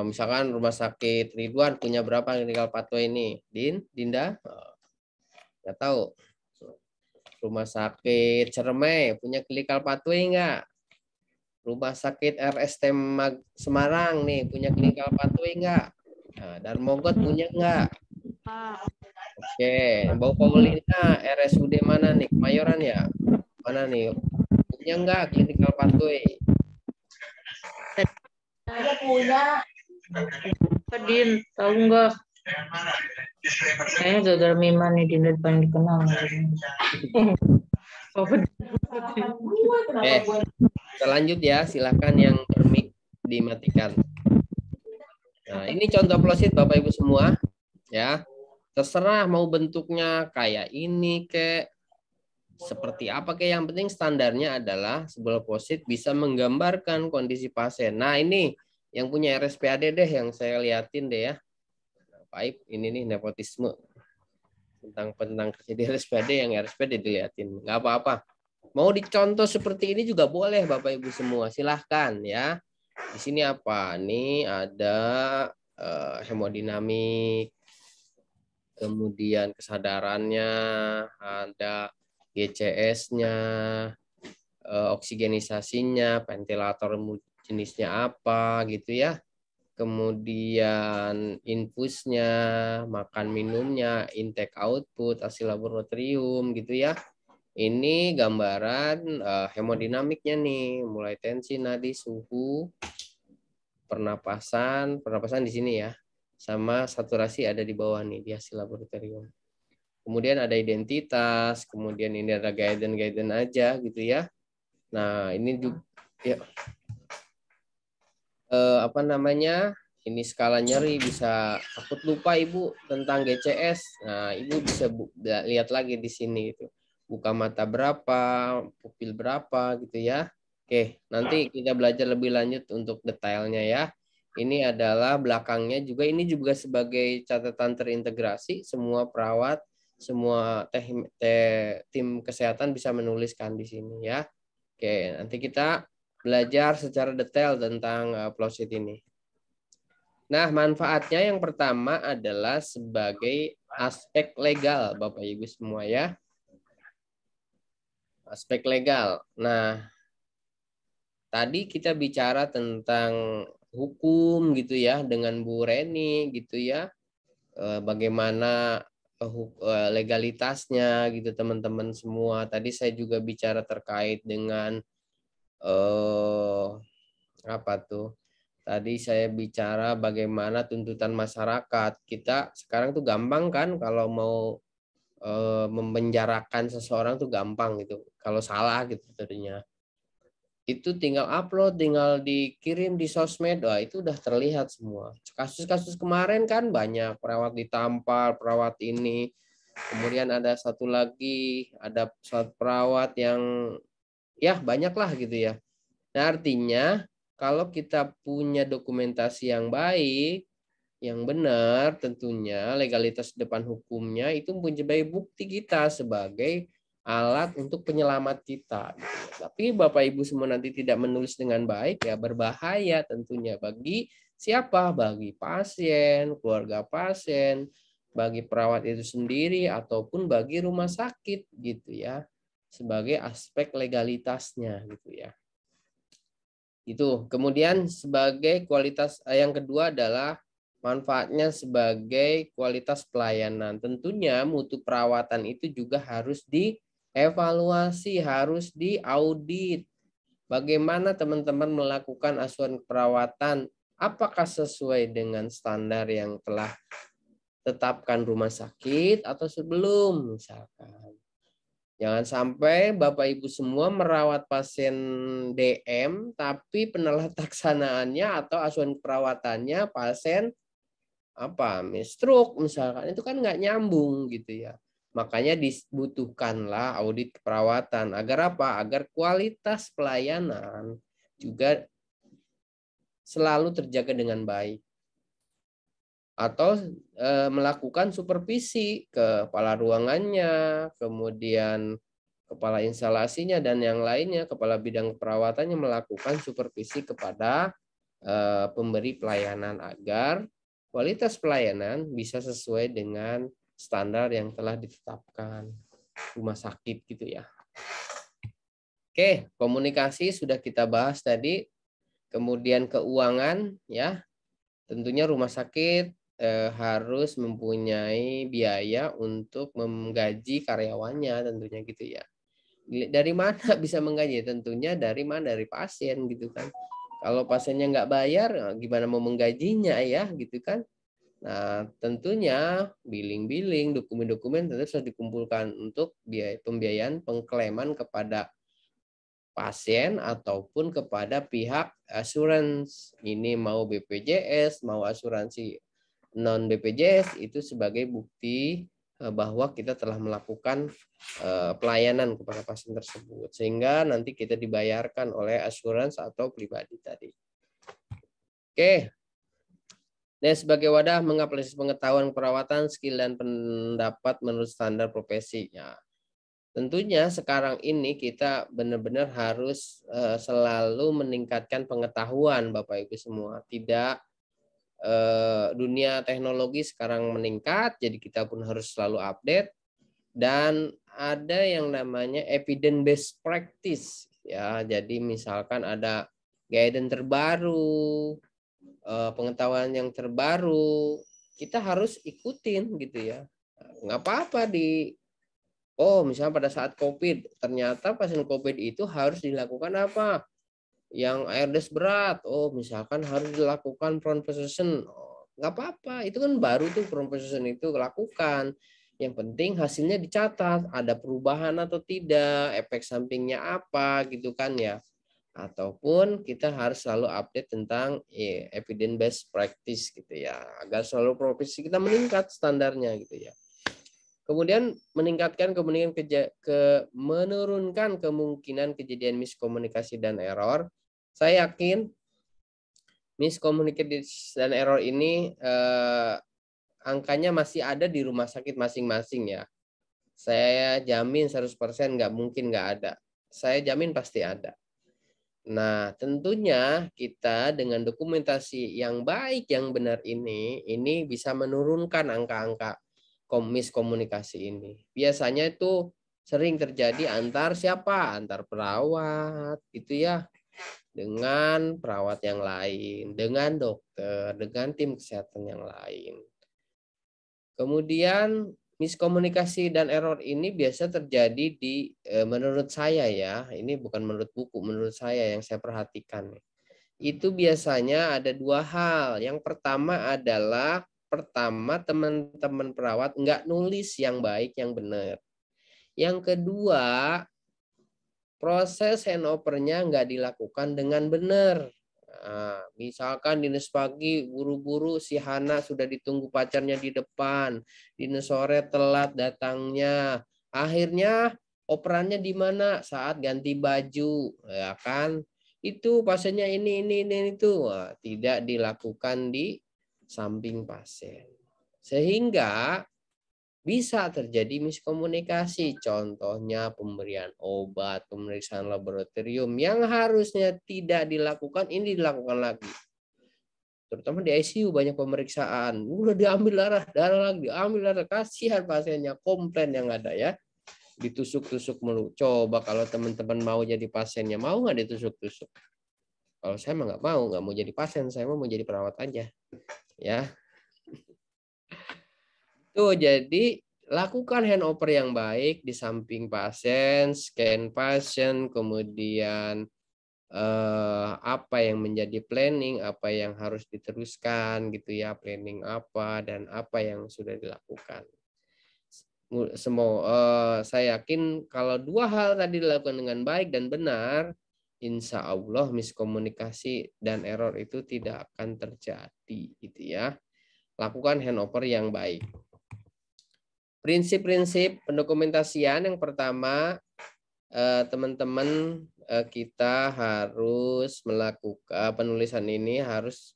Speaker 1: Misalkan rumah sakit Ridwan punya berapa clinical pathway ini? Dinda? Nggak tahu. Rumah sakit Cermai punya clinical pathway nggak? Rumah sakit RST Semarang nih punya clinical pathway nggak? Nah, Darmogot punya nggak? Oke, Mbak Paulina, RSUD mana nih? Kemayoran ya? Mana nih? Punya nggak clinical pathway?
Speaker 4: Saya punya. Pedin, tahu nggak? Kayaknya gagal Mima nih di depan dikenal.
Speaker 1: Kita lanjut ya, silakan yang bermic dimatikan. Nah, ini contoh Flowsheet Bapak Ibu semua ya. Terserah mau bentuknya kayak ini kayak seperti apa, kayak yang penting standarnya adalah sebuah Flowsheet bisa menggambarkan kondisi pasien. Nah, ini yang punya RSPAD deh yang saya liatin deh ya. Baik, ini nih nepotisme tentang kerja di RSPAD, yang RSPAD diliatin. Nggak apa-apa. Mau dicontoh seperti ini juga boleh Bapak Ibu semua, silahkan ya. Di sini apa? Nih ada hemodinamik, kemudian kesadarannya, ada GCS-nya, oksigenisasinya, ventilator jenisnya apa gitu ya. kemudian infusnya, makan minumnya, intake output, hasil laboratorium gitu ya. Ini gambaran hemodinamiknya nih, mulai tensi, nadi, suhu, pernapasan di sini ya, sama saturasi ada di bawah nih di hasil laboratorium. Kemudian ada identitas, kemudian ini ada guidance aja gitu ya. Nah ini juga ya, apa namanya? Ini skala nyeri, bisa takut lupa Ibu tentang GCS. Nah, Ibu bisa lihat lagi di sini itu. Buka mata berapa, pupil berapa gitu ya. Oke, nanti kita belajar lebih lanjut untuk detailnya ya. Ini adalah belakangnya juga, ini juga sebagai catatan terintegrasi, semua perawat, semua tim kesehatan bisa menuliskan di sini ya. Oke, nanti kita belajar secara detail tentang flowsheet ini. Nah, manfaatnya yang pertama adalah sebagai aspek legal, Bapak Ibu semua ya. Aspek legal. Nah, tadi kita bicara tentang hukum gitu ya dengan Bu Reni gitu ya. Bagaimana legalitasnya gitu teman-teman semua. Tadi saya juga bicara terkait dengan apa tuh? Tadi saya bicara bagaimana tuntutan masyarakat. Kita sekarang tuh gampang kan kalau mau memenjarakan seseorang tuh gampang gitu. Kalau salah gitu tadinya. Itu tinggal upload, tinggal dikirim di sosmed, wah itu udah terlihat semua. Kasus-kasus kemarin kan banyak, perawat ditampar, perawat ini. Kemudian ada satu lagi, ada satu perawat yang ya banyak lah gitu ya. Nah artinya kalau kita punya dokumentasi yang baik, yang benar tentunya legalitas depan hukumnya itu menjadi bukti kita sebagai alat untuk penyelamat kita. Tapi Bapak Ibu semua nanti tidak menulis dengan baik ya berbahaya tentunya bagi siapa? Bagi pasien, keluarga pasien, bagi perawat itu sendiri ataupun bagi rumah sakit gitu ya. Sebagai aspek legalitasnya gitu ya. Itu. Kemudian sebagai kualitas yang kedua adalah manfaatnya sebagai kualitas pelayanan. Tentunya mutu perawatan itu juga harus dievaluasi, harus diaudit. Bagaimana teman-teman melakukan asuhan perawatan? Apakah sesuai dengan standar yang telah tetapkan rumah sakit atau sebelum misalkan? Jangan sampai Bapak Ibu semua merawat pasien DM, tapi penelataksanaannya atau asuhan perawatannya pasien stroke misalkan, itu kan nggak nyambung gitu ya. Makanya dibutuhkanlah audit keperawatan agar apa? Agar kualitas pelayanan juga selalu terjaga dengan baik. Atau melakukan supervisi ke kepala ruangannya, kemudian kepala instalasinya dan yang lainnya, kepala bidang perawatannya melakukan supervisi kepada pemberi pelayanan agar kualitas pelayanan bisa sesuai dengan standar yang telah ditetapkan rumah sakit gitu ya. Oke, komunikasi sudah kita bahas tadi. Kemudian keuangan ya. Tentunya rumah sakit harus mempunyai biaya untuk menggaji karyawannya tentunya gitu ya. Dari mana bisa menggaji? Tentunya dari mana? Dari pasien gitu kan. Kalau pasiennya nggak bayar, gimana mau menggajinya ya gitu kan. Nah tentunya billing-billing, dokumen-dokumen tentu harus dikumpulkan untuk biaya pembiayaan pengklaiman kepada pasien ataupun kepada pihak asuransi. Ini mau BPJS, mau asuransi non BPJS itu sebagai bukti bahwa kita telah melakukan pelayanan kepada pasien tersebut sehingga nanti kita dibayarkan oleh asuransi atau pribadi tadi. Oke. Nah, sebagai wadah mengaplikasi pengetahuan perawatan, skill dan pendapat menurut standar profesinya. Tentunya sekarang ini kita benar-benar harus selalu meningkatkan pengetahuan Bapak Ibu semua. Tidak dunia teknologi sekarang meningkat, jadi kita pun harus selalu update. Dan ada yang namanya evidence based practice ya. Jadi misalkan ada guidance terbaru, pengetahuan yang terbaru, kita harus ikutin gitu ya. Nggak apa-apa misalnya pada saat COVID, ternyata pasien COVID itu harus dilakukan apa? Yang ARDS berat, misalkan harus dilakukan prone position. Nggak apa-apa, itu kan baru tuh prone position itu lakukan. Yang penting hasilnya dicatat, ada perubahan atau tidak, efek sampingnya apa gitu kan ya. Ataupun kita harus selalu update tentang evidence based practice gitu ya, agar selalu profesi kita meningkat standarnya gitu ya. Kemudian meningkatkan menurunkan kemungkinan kejadian miskomunikasi dan error. Saya yakin miskomunikasi dan error ini angkanya masih ada di rumah sakit masing-masing ya. Saya jamin 100% nggak mungkin nggak ada. Saya jamin pasti ada. Nah, tentunya kita dengan dokumentasi yang baik, yang benar ini bisa menurunkan angka-angka miskomunikasi ini. Biasanya itu sering terjadi antar siapa? Antar perawat, itu ya, dengan perawat yang lain, dengan dokter, dengan tim kesehatan yang lain. Kemudian miskomunikasi dan error ini biasa terjadi menurut saya ya, ini bukan menurut buku, menurut saya yang saya perhatikan. Itu biasanya ada dua hal. Yang pertama adalah teman-teman perawat nggak nulis yang baik, yang benar. Yang kedua, proses handover-nya nggak dilakukan dengan benar. Nah, misalkan dinas pagi buru-buru si Hana sudah ditunggu pacarnya di depan, dinas sore telat datangnya, akhirnya operannya di mana? Saat ganti baju, ya kan? Itu pasiennya ini itu. Wah, tidak dilakukan di samping pasien, sehingga bisa terjadi miskomunikasi. Contohnya pemberian obat, pemeriksaan laboratorium yang harusnya tidak dilakukan, ini dilakukan lagi. Terutama di ICU banyak pemeriksaan. Udah diambil darah lagi, diambil darah. Kasihan pasiennya, komplain yang ada ya. Ditusuk-tusuk mulu. Coba kalau teman-teman mau jadi pasiennya, mau nggak ditusuk-tusuk? Kalau saya mah nggak mau jadi pasien. Saya mau jadi perawat aja. Ya. Tuh, jadi lakukan handover yang baik di samping pasien, scan pasien, kemudian apa yang menjadi planning, apa yang harus diteruskan gitu ya, planning apa dan apa yang sudah dilakukan. Saya yakin kalau dua hal tadi dilakukan dengan baik dan benar, insya Allah miskomunikasi dan error itu tidak akan terjadi gitu ya. Lakukan handover yang baik. Prinsip-prinsip pendokumentasian yang pertama, teman-teman, kita harus melakukan penulisan ini harus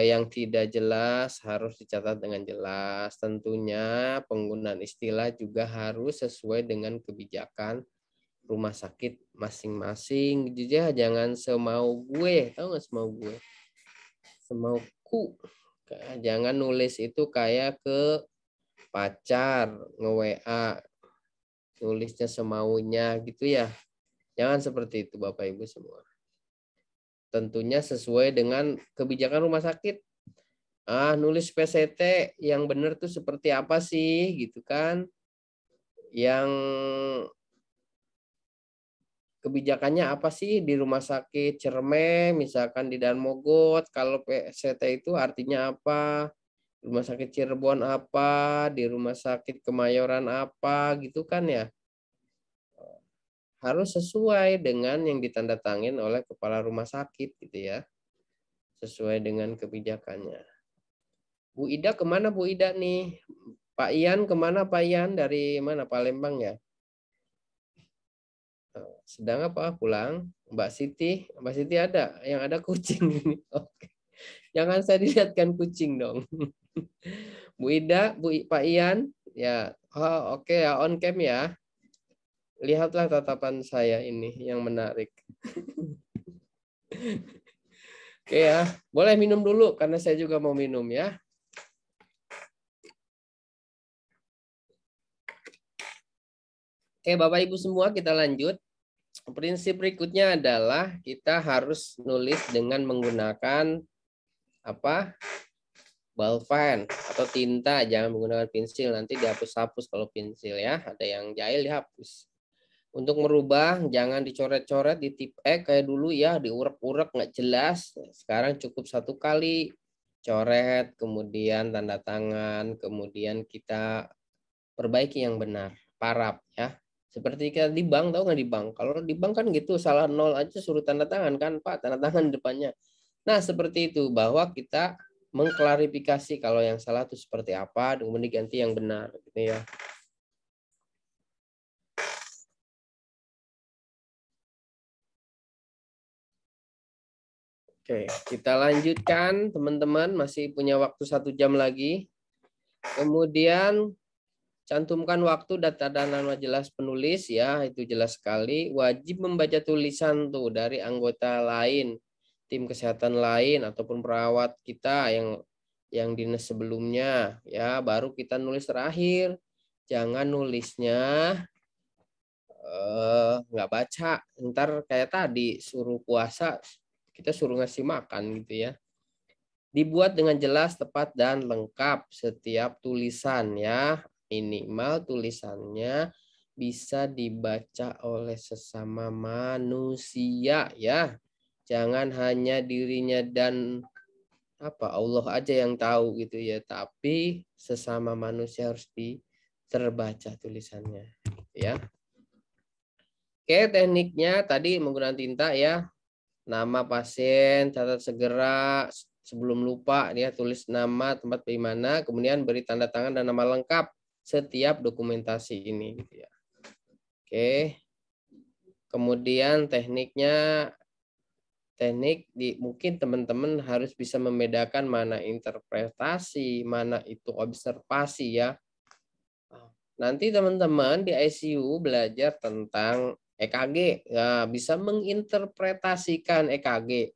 Speaker 1: yang tidak jelas harus dicatat dengan jelas. Tentunya penggunaan istilah juga harus sesuai dengan kebijakan rumah sakit masing-masing. Jadi jangan semau gue, tahu nggak semau gue? Semauku. Jangan nulis itu kayak ke pacar nge-WA nulisnya semaunya gitu ya. Jangan seperti itu Bapak Ibu semua. Tentunya sesuai dengan kebijakan rumah sakit. Nulis PCT yang benar tuh seperti apa sih gitu kan. Yang kebijakannya apa sih di rumah sakit Cerme, misalkan di Danmogot, kalau PCT itu artinya apa? Rumah sakit Cirebon apa, di rumah sakit Kemayoran apa, gitu kan ya. Harus sesuai dengan yang ditandatangani oleh kepala rumah sakit gitu ya. Sesuai dengan kebijakannya. Bu Ida kemana Bu Ida nih? Pak Ian kemana Pak Ian? Dari mana? Palembang ya? Sedang apa? Pulang? Mbak Siti ada? Yang ada kucing ini. Oke. Jangan saya dilihatkan kucing dong. Bu Ida, Pak Ian, ya, oke ya, on cam ya. Lihatlah tatapan saya ini yang menarik. Oke ya, boleh minum dulu karena saya juga mau minum ya. Oke, Bapak Ibu semua kita lanjut. Prinsip berikutnya adalah kita harus nulis dengan menggunakan apa? Ballpen atau tinta, jangan menggunakan pensil, nanti dihapus-hapus kalau pensil ya. Ada yang jahil dihapus. Untuk merubah jangan dicoret-coret di tip X kayak dulu ya, diurek-urek nggak jelas. Sekarang cukup 1 kali coret, kemudian tanda tangan, kemudian kita perbaiki yang benar, paraf ya. Seperti kita di bank, tahu nggak di bank? Kalau di bank kan gitu, salah 0 aja suruh tanda tangan kan, Pak, tanda tangan di depannya. Nah, seperti itu, bahwa kita mengklarifikasi kalau yang salah itu seperti apa, kemudian diganti yang benar gitu ya. Oke, kita lanjutkan teman-teman, masih punya waktu 1 jam lagi. Kemudian cantumkan waktu, data dan nama jelas penulis ya, itu jelas sekali. Wajib membaca tulisan tuh dari anggota lain, tim kesehatan lain ataupun perawat kita yang dinas sebelumnya ya, baru kita nulis terakhir. Jangan nulisnya nggak baca, ntar kayak tadi suruh puasa kita suruh ngasih makan gitu ya. Dibuat dengan jelas, tepat, dan lengkap setiap tulisan ya. Minimal tulisannya bisa dibaca oleh sesama manusia ya. Jangan hanya dirinya dan Allah aja yang tahu gitu ya, tapi sesama manusia harus terbaca tulisannya ya. Oke, tekniknya tadi menggunakan tinta ya. Nama pasien, catat segera, sebelum lupa dia tulis nama, tempat di mana, kemudian beri tanda tangan dan nama lengkap setiap dokumentasi ini gitu ya. Oke. Kemudian tekniknya mungkin teman-teman harus bisa membedakan mana interpretasi, mana itu observasi ya. Nanti teman-teman di ICU belajar tentang EKG, ya, bisa menginterpretasikan EKG,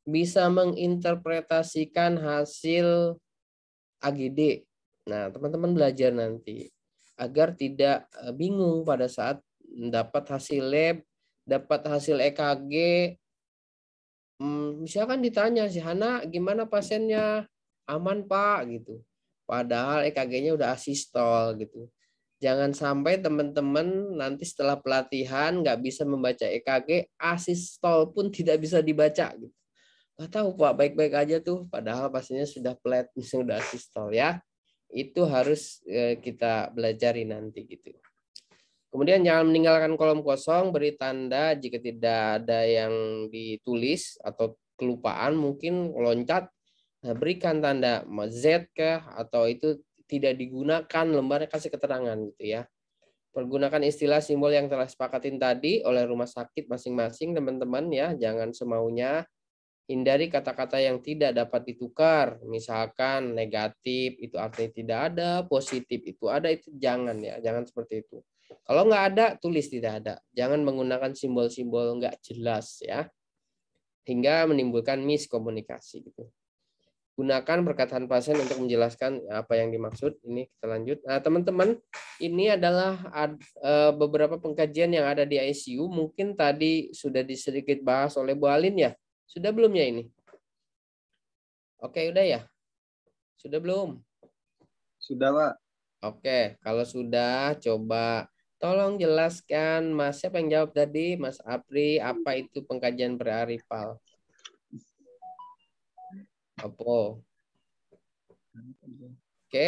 Speaker 1: bisa menginterpretasikan hasil AGD. Nah, teman-teman belajar nanti agar tidak bingung pada saat dapat hasil lab, dapat hasil EKG. Misalkan ditanya si Hana, gimana pasiennya? Aman Pak gitu. Padahal EKG-nya udah asistol gitu. Jangan sampai teman-teman nanti setelah pelatihan nggak bisa membaca EKG, asistol pun tidak bisa dibaca. Gitu. Nggak tahu Pak, baik-baik aja tuh. Padahal pasiennya sudah flat, sudah asistol ya. Itu harus kita pelajari nanti gitu. Kemudian jangan meninggalkan kolom kosong, beri tanda jika tidak ada yang ditulis atau kelupaan, mungkin loncat, berikan tanda Z kah atau itu tidak digunakan, lembarnya kasih keterangan gitu ya. Pergunakan istilah simbol yang telah sepakatin tadi oleh rumah sakit masing-masing teman-teman ya, jangan semaunya. Hindari kata-kata yang tidak dapat ditukar, misalkan negatif itu artinya tidak ada, positif itu ada, itu jangan ya, jangan seperti itu. Kalau nggak ada, tulis tidak ada. Jangan menggunakan simbol-simbol nggak jelas ya, hingga menimbulkan miskomunikasi gitu. Gunakan perkataan pasien untuk menjelaskan apa yang dimaksud. Ini kita lanjut. Nah, teman-teman, ini adalah beberapa pengkajian yang ada di ICU. Mungkin tadi sudah sedikit bahas oleh Bu Alin ya. Sudah belum ya ini? Oke, udah ya? Sudah belum?
Speaker 5: Sudah, Pak.
Speaker 1: Oke, kalau sudah coba tolong jelaskan, Mas, siapa yang jawab tadi? Mas Apri, apa itu pengkajian prearifal? Apa? Oke.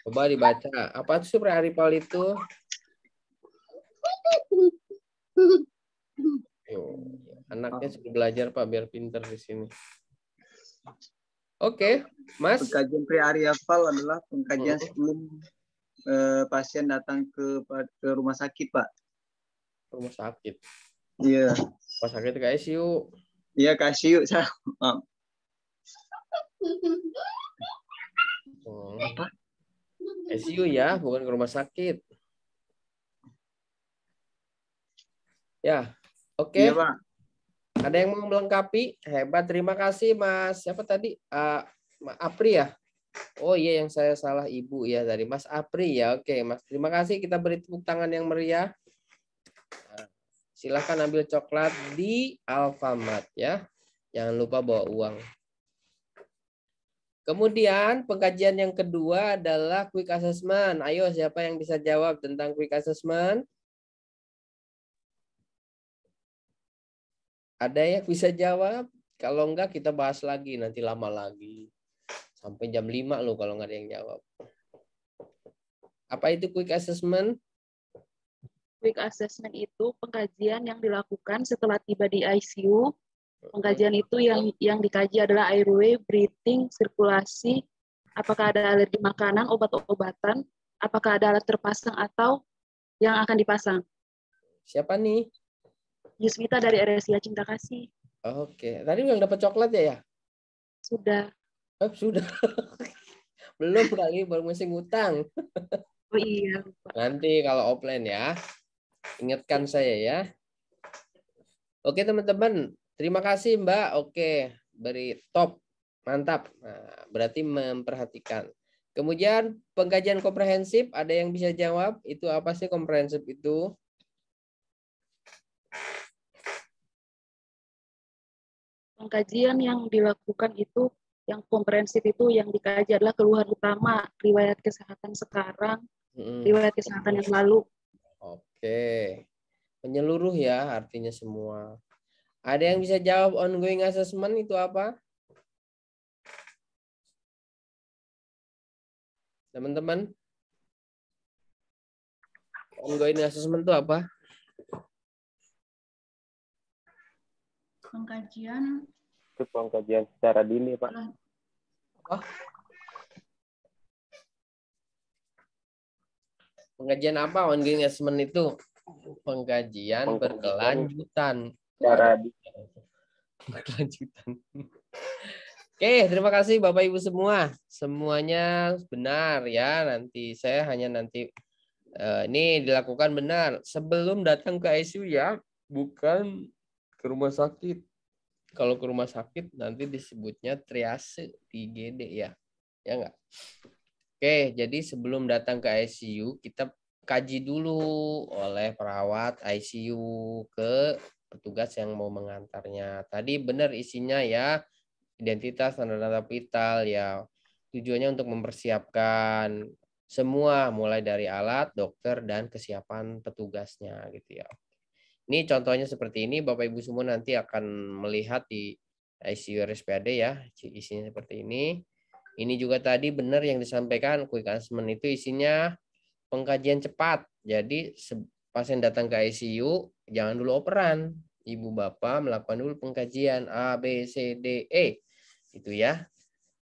Speaker 1: Coba dibaca. Apa itu prearifal itu? Anaknya sudah belajar Pak, biar pinter di sini. Oke, Mas.
Speaker 6: Pengkajian prearifal adalah pengkajian sebelum pasien datang ke rumah sakit, Pak.
Speaker 1: Rumah sakit.
Speaker 6: Iya.
Speaker 1: Rumah sakit ke ICU.
Speaker 6: Iya, ke ICU.
Speaker 1: ICU ya, bukan ke rumah sakit. Ya, oke.
Speaker 6: Iya, Pak.
Speaker 1: Ada yang mau melengkapi? Hebat, terima kasih Mas. Siapa tadi? Apri ya? Oh iya, yang saya salah Ibu ya dari Mas Apri ya. Oke, Mas. Terima kasih. Kita beri tepuk tangan yang meriah. Silahkan ambil coklat di Alfamart ya. Jangan lupa bawa uang. Kemudian pengkajian yang kedua adalah quick assessment. Ayo siapa yang bisa jawab tentang quick assessment? Ada yang bisa jawab? Kalau enggak kita bahas lagi, nanti lama lagi. Sampai jam 5 loh kalau nggak ada yang jawab. Apa itu quick assessment?
Speaker 7: Quick assessment itu pengkajian yang dilakukan setelah tiba di ICU. Pengkajian itu yang dikaji adalah airway, breathing, sirkulasi, apakah ada alergi makanan, obat-obatan, apakah ada alat terpasang atau yang akan dipasang.
Speaker 1: Siapa nih?
Speaker 7: Yusmita dari RSIA Cinta Kasih.
Speaker 1: Oke, tadi yang dapat coklat ya?
Speaker 7: Sudah.
Speaker 1: Sudah. Belum kali, baru masih ngutang.
Speaker 7: Oh iya.
Speaker 1: Nanti kalau offline ya. Ingatkan saya ya. Oke teman-teman, terima kasih Mbak. Oke, beri top. Mantap. Nah, berarti memperhatikan. Kemudian pengkajian komprehensif, ada yang bisa jawab? Itu apa sih komprehensif itu?
Speaker 7: Pengkajian yang dilakukan itu, yang komprehensif itu yang dikaji adalah keluhan utama, riwayat kesehatan sekarang, riwayat kesehatan yang lalu.
Speaker 1: Oke. Menyeluruh ya, artinya semua. Ada yang bisa jawab ongoing assessment itu apa? Teman-teman? Ongoing assessment itu apa?
Speaker 8: Pengkajian.
Speaker 3: Itu pengkajian secara dini, Pak.
Speaker 1: Apa? Pengkajian apa ongoing assessment itu? Pengkajian berkelanjutan. Berkelanjutan. Oke, terima kasih Bapak Ibu semua. Semuanya benar ya. Nanti saya hanya ini dilakukan benar sebelum datang ke ICU ya, bukan ke rumah sakit. Kalau ke rumah sakit nanti disebutnya triase di IGD ya. Ya enggak? Oke, jadi sebelum datang ke ICU kita kaji dulu oleh perawat ICU ke petugas yang mau mengantarnya. Tadi benar isinya ya, identitas, tanda-tanda vital ya. Tujuannya untuk mempersiapkan semua mulai dari alat, dokter dan kesiapan petugasnya gitu ya. Ini contohnya seperti ini, Bapak Ibu semua nanti akan melihat di ICU RSPAD ya, isinya seperti ini. Ini juga tadi benar yang disampaikan quick assessment itu isinya pengkajian cepat. Jadi pasien datang ke ICU jangan dulu operan. Ibu bapak melakukan dulu pengkajian A, B, C, D, E. Itu ya.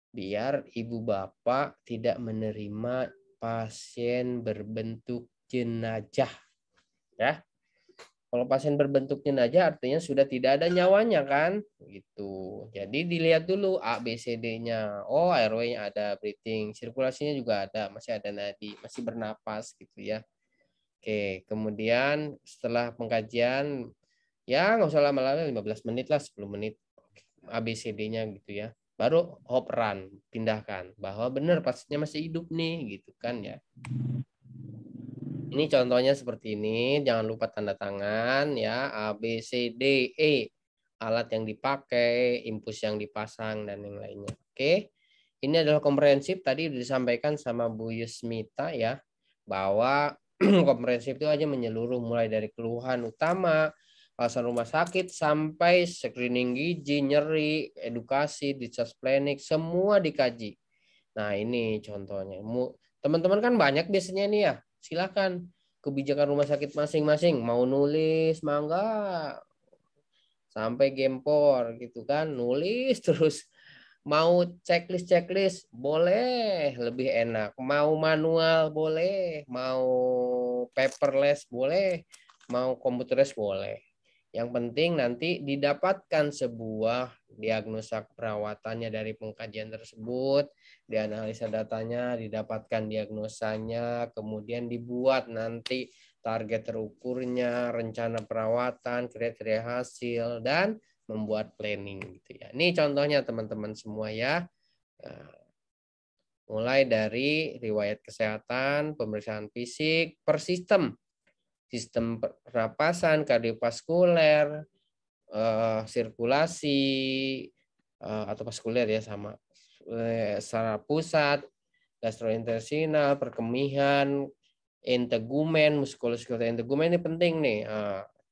Speaker 1: Biar ibu bapak tidak menerima pasien berbentuk jenazah. Ya. Kalau pasien berbentuk jenazah artinya sudah tidak ada nyawanya kan? Gitu. Jadi dilihat dulu A, B, C, D-nya. Oh, airway-nya ada, breathing, sirkulasinya juga ada, masih ada nadi, masih bernapas gitu ya. Oke, kemudian setelah pengkajian ya nggak usah lama-lama, 15 menit lah, 10 menit A, B, C, D-nya gitu ya. Baru hop run, pindahkan bahwa benar pasiennya masih hidup nih gitu kan ya. Ini contohnya seperti ini, jangan lupa tanda tangan ya, A, B, C, D, E, alat yang dipakai, infus yang dipasang, dan yang lainnya. Oke, ini adalah komprehensif, tadi disampaikan sama Bu Yusmita ya, bahwa komprehensif itu aja menyeluruh mulai dari keluhan utama, alasan rumah sakit, sampai screening gizi, nyeri, edukasi, discharge planning, semua dikaji. Nah ini contohnya. Teman-teman kan banyak biasanya nih ya. Silakan kebijakan rumah sakit masing-masing mau nulis mangga sampai gempor gitu kan, nulis terus. Mau checklist boleh, lebih enak. Mau manual boleh, mau paperless boleh, mau computerized boleh. Yang penting nanti didapatkan sebuah diagnosa perawatannya dari pengkajian tersebut, dianalisa datanya, didapatkan diagnosanya, kemudian dibuat nanti target terukurnya, rencana perawatan, kriteria hasil, dan membuat planning gitu ya. Ini contohnya teman-teman semua ya. Mulai dari riwayat kesehatan, pemeriksaan fisik, per sistem pernapasan, kardiovaskuler, sirkulasi atau vaskuler ya sama saraf pusat, gastrointestinal, perkemihan, integumen, muskuloskeletal integumen ini penting nih.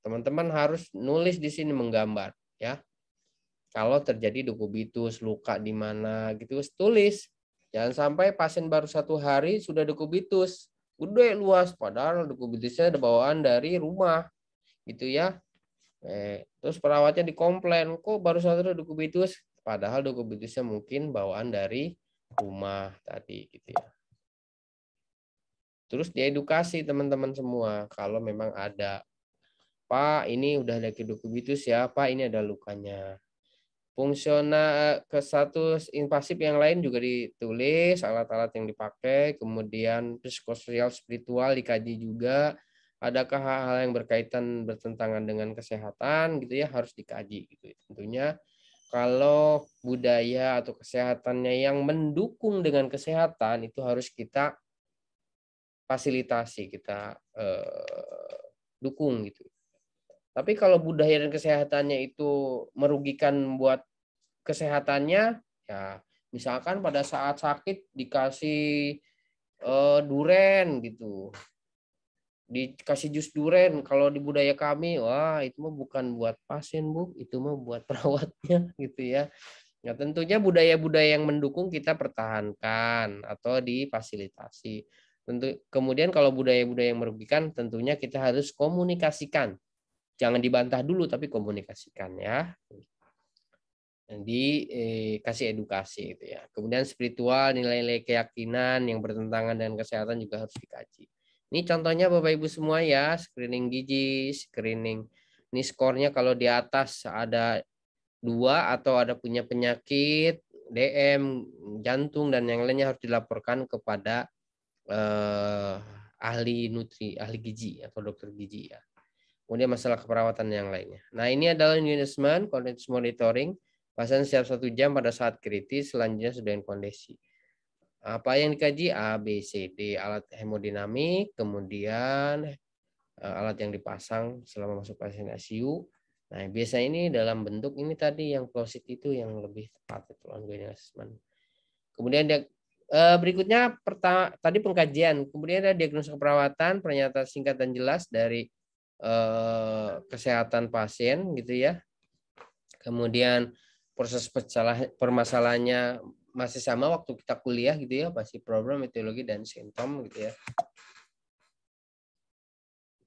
Speaker 1: Teman-teman harus nulis di sini menggambar ya. Kalau terjadi dekubitus, luka di mana gitu, tulis. Jangan sampai pasien baru 1 hari sudah dekubitus, udah luas, padahal dekubitusnya ada bawaan dari rumah, gitu ya. Terus perawatnya dikomplain, kok baru 1 hari dekubitus, padahal dekubitusnya mungkin bawaan dari rumah tadi, gitu ya. Terus diedukasi teman-teman semua, kalau memang ada, Pak, ini udah ada dekubitus ya, Pak, ini ada lukanya. Fungsional ke satu invasif yang lain juga ditulis, alat-alat yang dipakai, kemudian psikososial spiritual dikaji juga, adakah hal-hal yang berkaitan bertentangan dengan kesehatan gitu ya, harus dikaji gitu. Tentunya kalau budaya atau kesehatannya yang mendukung dengan kesehatan itu harus kita fasilitasi, kita dukung gitu. Tapi kalau budaya dan kesehatannya itu merugikan buat kesehatannya, ya misalkan pada saat sakit dikasih duren gitu, dikasih jus duren, kalau di budaya kami, wah itu mah bukan buat pasien Bu, itu mah buat perawatnya gitu ya. Nah tentunya budaya-budaya yang mendukung kita pertahankan atau difasilitasi. Tentu kemudian kalau budaya-budaya yang merugikan tentunya kita harus komunikasikan. Jangan dibantah dulu, tapi komunikasikan ya. Dikasih edukasi gitu ya. Kemudian spiritual, nilai-nilai keyakinan yang bertentangan dengan kesehatan juga harus dikaji. Ini contohnya Bapak Ibu semua ya, screening gizi, screening. Ini skornya kalau di atas ada 2 atau ada punya penyakit, DM, jantung dan yang lainnya harus dilaporkan kepada ahli gizi atau dokter gizi ya. Kemudian masalah keperawatan yang lainnya. Nah ini adalah new assessment, continuous monitoring. Pasien setiap 1 jam pada saat kritis, selanjutnya sudah kondisi. Apa yang dikaji? A, B, C, D. Alat hemodinamik, kemudian alat yang dipasang selama masuk pasien ICU. Nah biasanya ini dalam bentuk ini tadi yang closet itu yang lebih tepat itu ongoing assessment. Kemudian berikutnya tadi pengkajian. Kemudian ada diagnosa keperawatan, pernyataan singkat dan jelas dari kesehatan pasien gitu ya. Kemudian proses permasalahannya masih sama waktu kita kuliah gitu ya, masih problem, etiologi dan simptom gitu ya.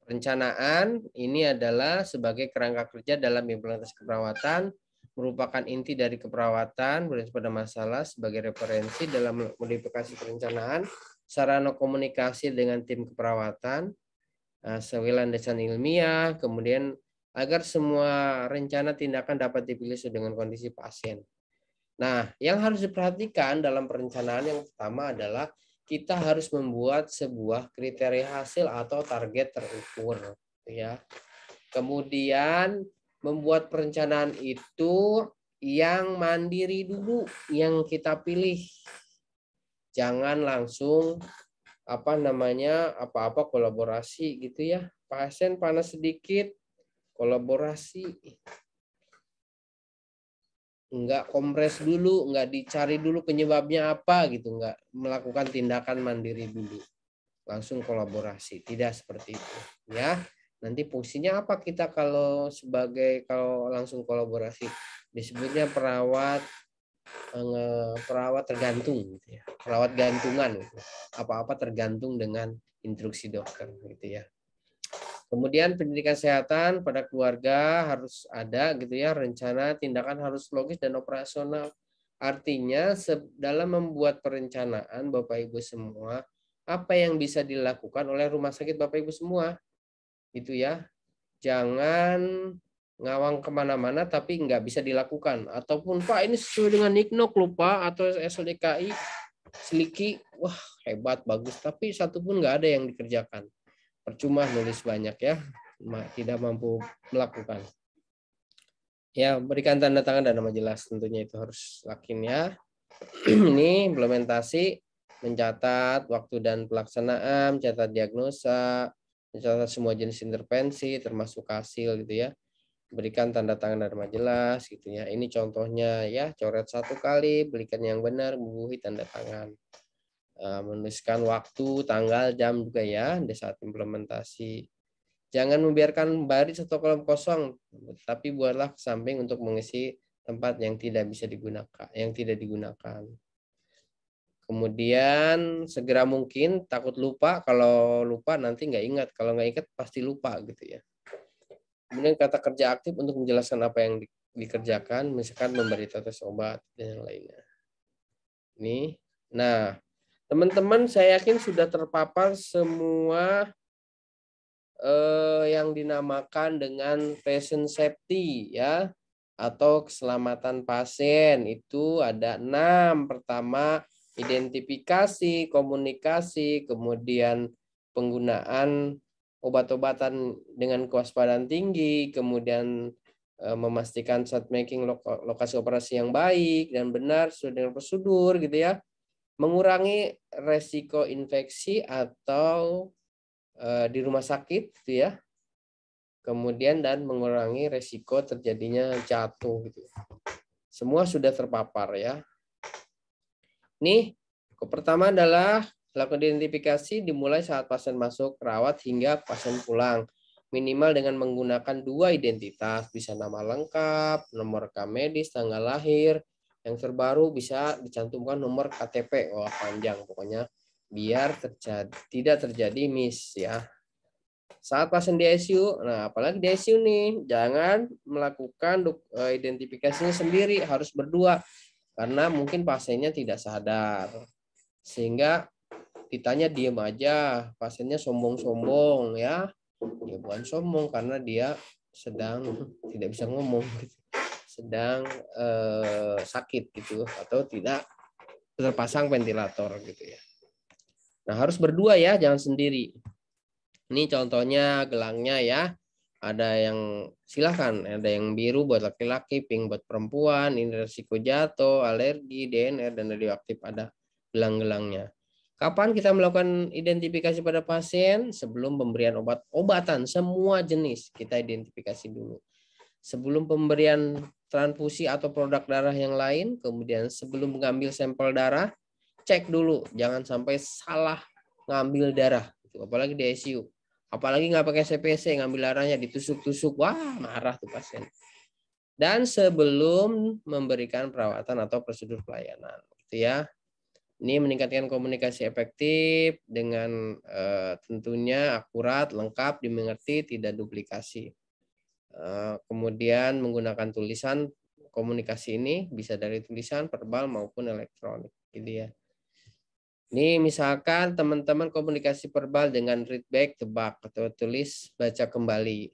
Speaker 1: Perencanaan ini adalah sebagai kerangka kerja dalam implementasi keperawatan, merupakan inti dari keperawatan, berorientasi pada masalah sebagai referensi dalam modifikasi perencanaan, sarana komunikasi dengan tim keperawatan, sewilan desain ilmiah, kemudian agar semua rencana tindakan dapat dipilih sesuai dengan kondisi pasien. Nah, yang harus diperhatikan dalam perencanaan yang pertama adalah kita harus membuat sebuah kriteria hasil atau target terukur, ya. Kemudian membuat perencanaan itu yang mandiri dulu, yang kita pilih. Jangan langsung apa-apa kolaborasi gitu ya. Pasien panas sedikit, kolaborasi. Enggak kompres dulu, enggak dicari dulu penyebabnya apa gitu, enggak melakukan tindakan mandiri dulu. Langsung kolaborasi, tidak seperti itu ya. Nanti fungsinya apa kita kalau langsung kolaborasi? Disebutnya perawat tergantung gitu ya, perawat gantungan gitu. Apa-apa tergantung dengan instruksi dokter gitu ya. Kemudian pendidikan kesehatan pada keluarga harus ada gitu ya, rencana tindakan harus logis dan operasional. Artinya dalam membuat perencanaan Bapak Ibu semua, apa yang bisa dilakukan oleh rumah sakit Bapak Ibu semua gitu ya. Jangan ngawang kemana-mana tapi nggak bisa dilakukan, ataupun Pak ini sesuai dengan NICNOK lupa atau SLDKI seliki, wah hebat bagus tapi satu pun nggak ada yang dikerjakan, percuma nulis banyak ya, tidak mampu melakukan ya. Berikan tanda tangan dan nama jelas, tentunya itu harus yakin ya. Ini implementasi, mencatat waktu dan pelaksanaan, mencatat diagnosa, mencatat semua jenis intervensi termasuk hasil gitu ya. berikan tanda tangan dan nama jelas gitu ya. Ini contohnya ya, coret 1 kali, berikan yang benar, bubuhi tanda tangan. Menuliskan waktu, tanggal, jam juga ya di saat implementasi. Jangan membiarkan baris atau kolom kosong, tapi buatlah samping untuk mengisi tempat yang tidak bisa digunakan, yang tidak digunakan. Kemudian segera mungkin, takut lupa. Kalau lupa nanti nggak ingat, kalau nggak ingat pasti lupa gitu ya. Kemudian kata kerja aktif untuk menjelaskan apa yang dikerjakan, misalkan memberi tetes obat dan yang lainnya. Ini, nah teman-teman saya yakin sudah terpapar semua yang dinamakan dengan patient safety ya, atau keselamatan pasien. Itu ada 6. Pertama, identifikasi, komunikasi, kemudian penggunaan obat-obatan dengan kewaspadaan tinggi, kemudian memastikan saat making lokasi operasi yang baik dan benar sesuai dengan prosedur gitu ya, mengurangi resiko infeksi atau di rumah sakit gitu ya, kemudian dan mengurangi resiko terjadinya jatuh gitu. Semua sudah terpapar ya. Nih, pertama adalah lakukan identifikasi dimulai saat pasien masuk rawat hingga pasien pulang. Minimal dengan menggunakan 2 identitas, bisa nama lengkap, nomor rekam medis, tanggal lahir. Yang terbaru bisa dicantumkan nomor KTP. Wah, panjang pokoknya biar tidak terjadi miss ya. Saat pasien di ICU, nah apalagi di ICU nih, jangan melakukan identifikasinya sendiri, harus berdua. Karena mungkin pasiennya tidak sadar. Sehingga ditanya diem aja, pasiennya sombong-sombong ya. Ya bukan sombong karena dia sedang tidak bisa ngomong, sedang sakit gitu atau tidak terpasang ventilator gitu ya. Nah harus berdua ya, jangan sendiri. Ini contohnya gelangnya ya. Ada yang silahkan, ada yang biru buat laki-laki, pink buat perempuan. Ini resiko jatuh, alergi, DNR dan radioaktif, ada gelang-gelangnya. Kapan kita melakukan identifikasi pada pasien? Sebelum pemberian obat-obatan semua jenis kita identifikasi dulu. Sebelum pemberian transfusi atau produk darah yang lain, kemudian sebelum mengambil sampel darah, cek dulu, jangan sampai salah ngambil darah, apalagi di ICU. Apalagi nggak pakai CPC, ngambil darahnya ditusuk-tusuk, wah marah tuh pasien. Dan sebelum memberikan perawatan atau prosedur pelayanan, gitu ya. Ini meningkatkan komunikasi efektif dengan tentunya akurat, lengkap, dimengerti, tidak duplikasi. Kemudian menggunakan tulisan komunikasi ini bisa dari tulisan, verbal maupun elektronik, gitu ya. Ini misalkan teman-teman komunikasi verbal dengan read back, tebak atau tulis, baca kembali.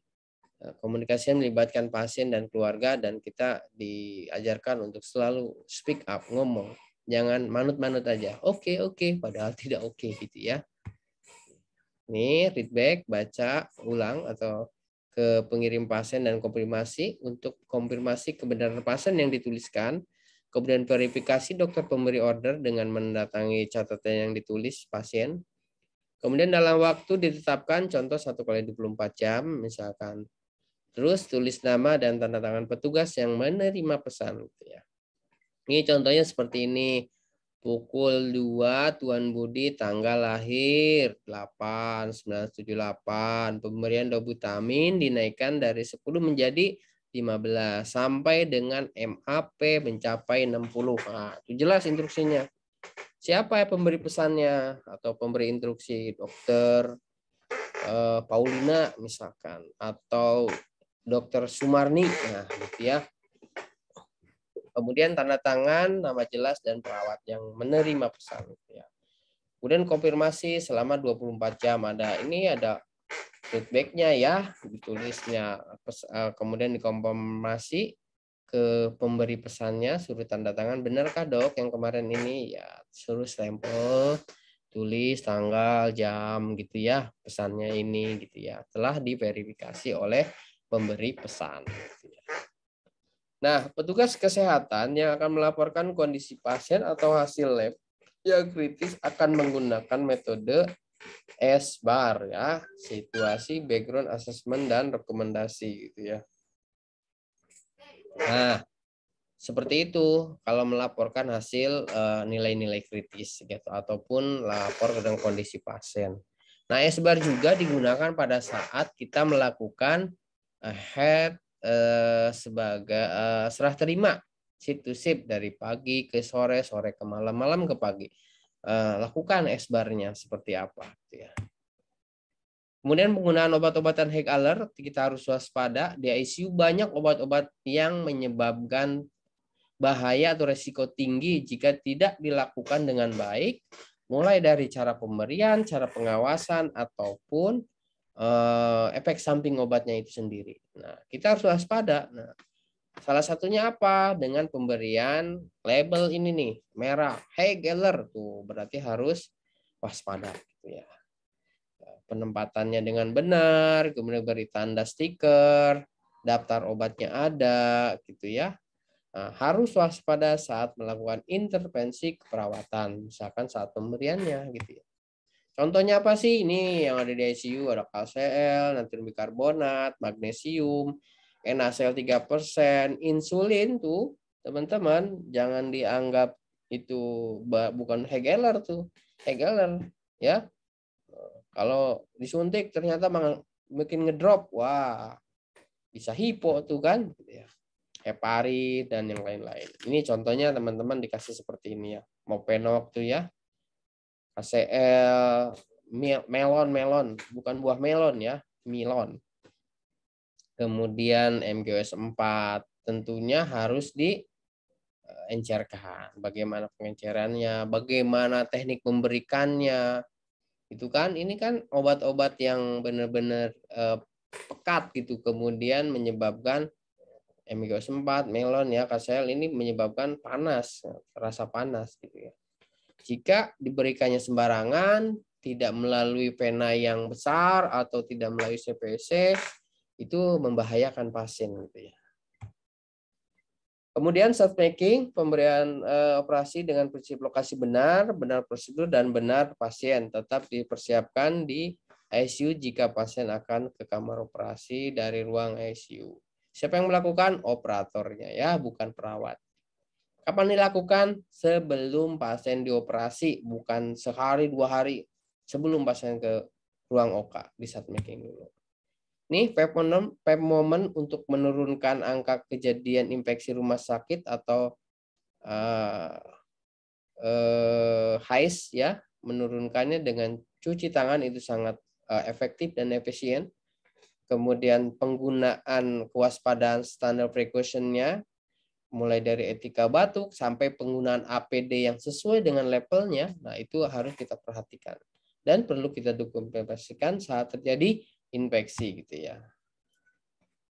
Speaker 1: Komunikasi yang melibatkan pasien dan keluarga dan kita diajarkan untuk selalu speak up, ngomong. Jangan manut-manut aja. Oke, padahal tidak oke gitu ya. Ini read back, baca ulang atau ke pengirim pasien dan konfirmasi untuk konfirmasi kebenaran pasien yang dituliskan. Kemudian verifikasi dokter pemberi order dengan mendatangi catatan yang ditulis pasien. Kemudian dalam waktu ditetapkan, contoh 1x24 jam misalkan. Terus tulis nama dan tanda tangan petugas yang menerima pesan gitu ya. Ini contohnya seperti ini. Pukul 2 Tuan Budi, tanggal lahir 8/9/78. Pemberian dobutamin dinaikkan dari 10 menjadi 15 sampai dengan MAP mencapai 60. Nah, itu jelas instruksinya. Siapa ya pemberi pesannya atau pemberi instruksi? Dokter Paulina misalkan atau Dokter Sumarni. Nah, gitu ya. Kemudian tanda tangan, nama jelas, dan perawat yang menerima pesan. Ya. Kemudian konfirmasi selama 24 jam. Ada feedback-nya ya, ditulisnya. Kemudian dikonfirmasi ke pemberi pesannya, suruh tanda tangan. Benarkah dok yang kemarin ini? Ya, suruh stempel, tulis tanggal, jam gitu ya. Pesannya ini gitu ya. Telah diverifikasi oleh pemberi pesan. Gitu ya. Nah, petugas kesehatan yang akan melaporkan kondisi pasien atau hasil lab yang kritis akan menggunakan metode SBAR ya, situasi, background assessment dan rekomendasi gitu ya. Nah, seperti itu kalau melaporkan hasil nilai-nilai kritis gitu ataupun lapor dengan kondisi pasien. Nah, SBAR juga digunakan pada saat kita melakukan head sebagai serah terima shift to shift dari pagi ke sore, sore ke malam, malam ke pagi. Lakukan SBAR-nya seperti apa gitu ya. Kemudian penggunaan obat-obatan high alert, kita harus waspada. Di ICU banyak obat-obat yang menyebabkan bahaya atau resiko tinggi jika tidak dilakukan dengan baik, mulai dari cara pemberian, cara pengawasan, ataupun efek samping obatnya itu sendiri. Nah, kita harus waspada. Nah, salah satunya apa? Dengan pemberian label ini nih, merah, high alert tuh, berarti harus waspada gitu ya. Penempatannya dengan benar, kemudian beri tanda stiker, daftar obatnya ada gitu ya. Nah, harus waspada saat melakukan intervensi keperawatan, misalkan saat pemberiannya gitu ya. Contohnya apa sih? Ini yang ada di ICU ada KCl, natrium bikarbonat, magnesium, NaCl 3%, insulin tuh, teman-teman, jangan dianggap itu bukan Hegeler tuh. Hegeler ya. Kalau disuntik ternyata makin ngedrop, wah bisa hipo tuh kan gitu ya. Heparin dan yang lain-lain. Ini contohnya teman-teman dikasih seperti ini ya. Mopenok tuh ya. KCl, melon, bukan buah melon ya, milon. Kemudian MGOS 4 tentunya harus diencerkan. Bagaimana pengencerannya, bagaimana teknik memberikannya. Itu kan ini kan obat-obat yang benar-benar pekat gitu, kemudian menyebabkan MGOS 4, melon ya, KCl ini menyebabkan panas, rasa panas gitu ya. Jika diberikannya sembarangan, tidak melalui vena yang besar atau tidak melalui CPC, itu membahayakan pasien gitu ya. Kemudian saat making, pemberian operasi dengan prinsip lokasi benar, benar prosedur dan benar pasien tetap dipersiapkan di ICU jika pasien akan ke kamar operasi dari ruang ICU. Siapa yang melakukan? Operatornya ya, bukan perawat. Kapan dilakukan? Sebelum pasien dioperasi, bukan sehari 2 hari sebelum pasien ke ruang OK di saat making dulu. Nih PEP moment untuk menurunkan angka kejadian infeksi rumah sakit atau HAIS ya, menurunkannya dengan cuci tangan itu sangat efektif dan efisien. Kemudian penggunaan kewaspadaan standar precaution-nya mulai dari etika batuk sampai penggunaan APD yang sesuai dengan levelnya, nah itu harus kita perhatikan dan perlu kita dokumentasikan saat terjadi infeksi gitu ya.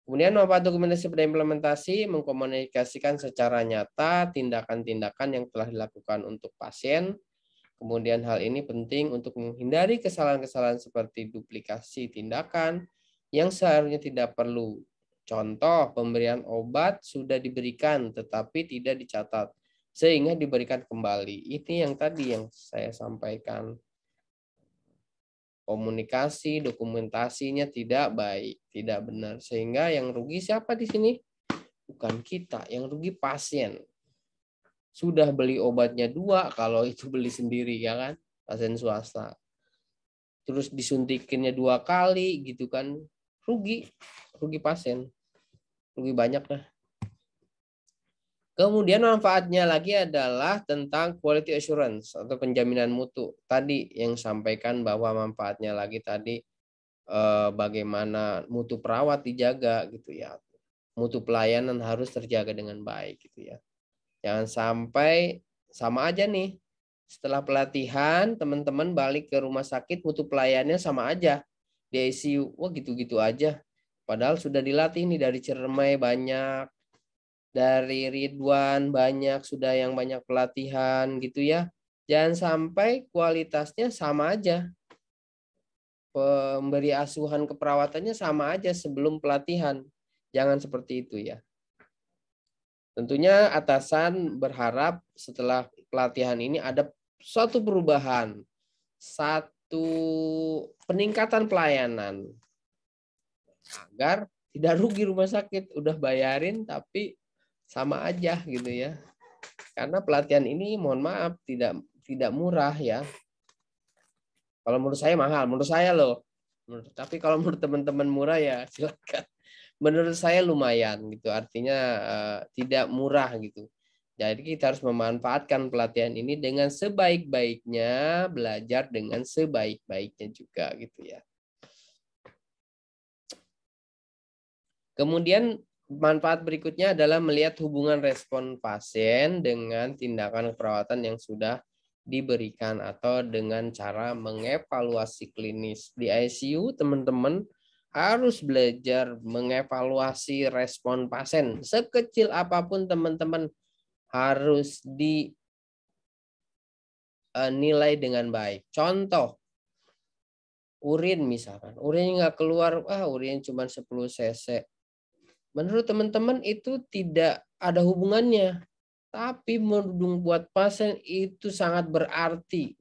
Speaker 1: Kemudian manfaat dokumentasi pada implementasi, mengkomunikasikan secara nyata tindakan-tindakan yang telah dilakukan untuk pasien. Kemudian hal ini penting untuk menghindari kesalahan-kesalahan seperti duplikasi tindakan yang seharusnya tidak perlu. Contoh, pemberian obat sudah diberikan tetapi tidak dicatat sehingga diberikan kembali. Ini yang tadi yang saya sampaikan. Komunikasi, dokumentasinya tidak baik, tidak benar. Sehingga yang rugi siapa di sini? Bukan kita, yang rugi pasien. Sudah beli obatnya 2, kalau itu beli sendiri ya kan, pasien swasta. Terus disuntikinnya 2 kali gitu kan, rugi pasien. Rugi banyak lah. Kemudian manfaatnya lagi adalah tentang quality assurance atau penjaminan mutu. Tadi yang sampaikan bahwa manfaatnya lagi tadi bagaimana mutu perawat dijaga gitu ya. Mutu pelayanan harus terjaga dengan baik gitu ya. Jangan sampai sama aja nih. Setelah pelatihan teman-teman balik ke rumah sakit mutu pelayanannya sama aja. Di ICU, wah gitu-gitu aja. Padahal sudah dilatih nih dari Ciremai banyak. Dari Ridwan banyak, sudah yang banyak pelatihan gitu ya. Jangan sampai kualitasnya sama aja. Pemberi asuhan keperawatannya sama aja sebelum pelatihan. Jangan seperti itu ya. Tentunya atasan berharap setelah pelatihan ini ada suatu perubahan. Satu peningkatan pelayanan. Agar tidak rugi rumah sakit. Udah bayarin tapi sama aja gitu ya. Karena pelatihan ini mohon maaf tidak murah ya. Kalau menurut saya mahal, menurut saya loh. Tapi kalau menurut teman-teman murah ya silakan. Menurut saya lumayan gitu. Artinya tidak murah gitu. Jadi kita harus memanfaatkan pelatihan ini dengan sebaik-baiknya, belajar dengan sebaik-baiknya juga gitu ya. Kemudian manfaat berikutnya adalah melihat hubungan respon pasien dengan tindakan perawatan yang sudah diberikan atau dengan cara mengevaluasi klinis. Di ICU teman-teman harus belajar mengevaluasi respon pasien. Sekecil apapun teman-teman harus dinilai dengan baik. Contoh, urin misalkan. Urin nggak keluar, urin cuma 10 cc. Menurut teman-teman itu tidak ada hubungannya. Tapi buat pasien itu sangat berarti.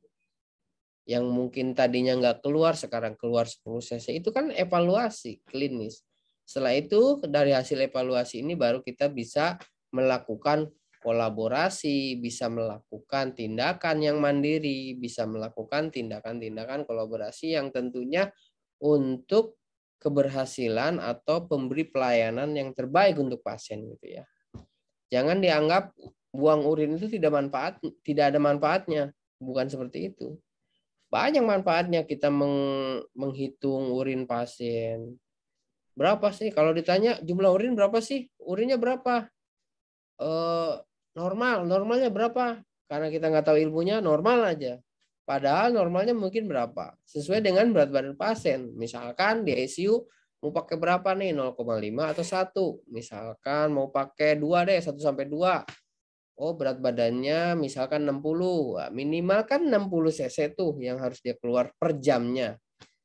Speaker 1: Yang mungkin tadinya nggak keluar, sekarang keluar 10 cc. Itu kan evaluasi klinis. Setelah itu, dari hasil evaluasi ini baru kita bisa melakukan kolaborasi, bisa melakukan tindakan yang mandiri, bisa melakukan tindakan-tindakan kolaborasi yang tentunya untuk keberhasilan atau pemberi pelayanan yang terbaik untuk pasien gitu ya. Jangan dianggap buang urin itu tidak ada manfaatnya. Bukan seperti itu. Banyak manfaatnya kita menghitung urin pasien. Berapa sih? Kalau ditanya jumlah urin berapa sih? Urinnya berapa? Normalnya berapa? Karena kita nggak tahu ilmunya, normal aja. Padahal normalnya mungkin berapa? Sesuai dengan berat badan pasien. Misalkan di ICU mau pakai berapa nih? 0,5 atau 1. Misalkan mau pakai 2 deh, 1 sampai 2. Oh, berat badannya misalkan 60. Minimal kan 60 cc tuh yang harus dia keluar per jamnya.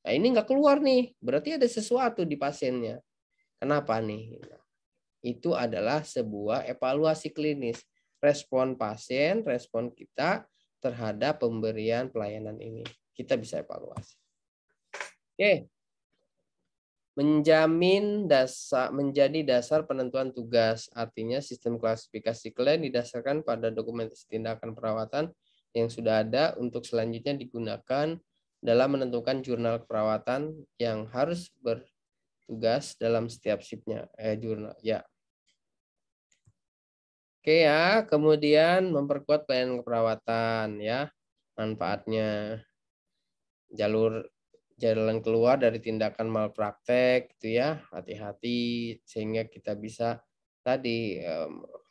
Speaker 1: Nah, ini nggak keluar nih. Berarti ada sesuatu di pasiennya. Kenapa nih? Itu adalah sebuah evaluasi klinis. Respon pasien, respon kita terhadap pemberian pelayanan ini. Kita bisa evaluasi. Oke. Menjadi dasar penentuan tugas. Artinya sistem klasifikasi klien didasarkan pada dokumentasi tindakan perawatan yang sudah ada untuk selanjutnya digunakan dalam menentukan jurnal keperawatan yang harus bertugas dalam setiap shiftnya. Jurnal ya. Oke ya, kemudian memperkuat pelayanan keperawatan ya, manfaatnya jalan keluar dari tindakan malpraktek gitu ya, hati-hati sehingga kita bisa tadi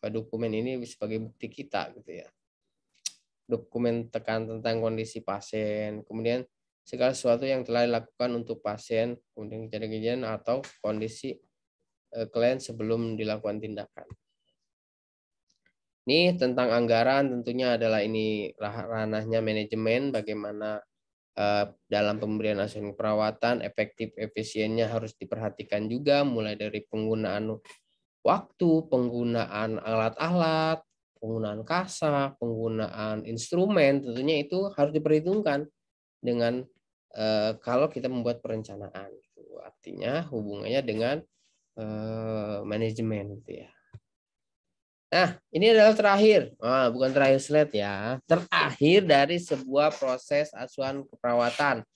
Speaker 1: dokumen ini sebagai bukti kita gitu ya. Dokumen tentang kondisi pasien, kemudian segala sesuatu yang telah dilakukan untuk pasien, kemudian kejadian atau kondisi klien sebelum dilakukan tindakan. Ini tentang anggaran tentunya adalah ini ranahnya manajemen, bagaimana dalam pemberian asuransi perawatan efektif efisiennya harus diperhatikan juga, mulai dari penggunaan waktu, penggunaan alat-alat, penggunaan kasa, penggunaan instrumen, tentunya itu harus diperhitungkan dengan kalau kita membuat perencanaan. Artinya hubungannya dengan manajemen gitu ya. Nah, ini adalah terakhir. Bukan terakhir slide ya. Terakhir dari sebuah proses asuhan keperawatan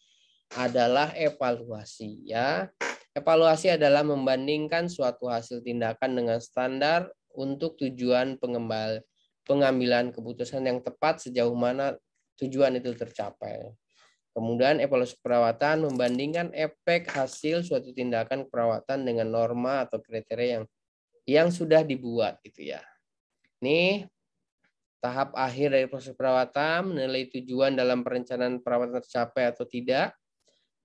Speaker 1: adalah evaluasi ya. Evaluasi adalah membandingkan suatu hasil tindakan dengan standar untuk tujuan pengambilan keputusan yang tepat sejauh mana tujuan itu tercapai. Kemudian evaluasi keperawatan membandingkan efek hasil suatu tindakan keperawatan dengan norma atau kriteria yang sudah dibuat gitu ya. Ini tahap akhir dari proses perawatan, menilai tujuan dalam perencanaan perawatan tercapai atau tidak,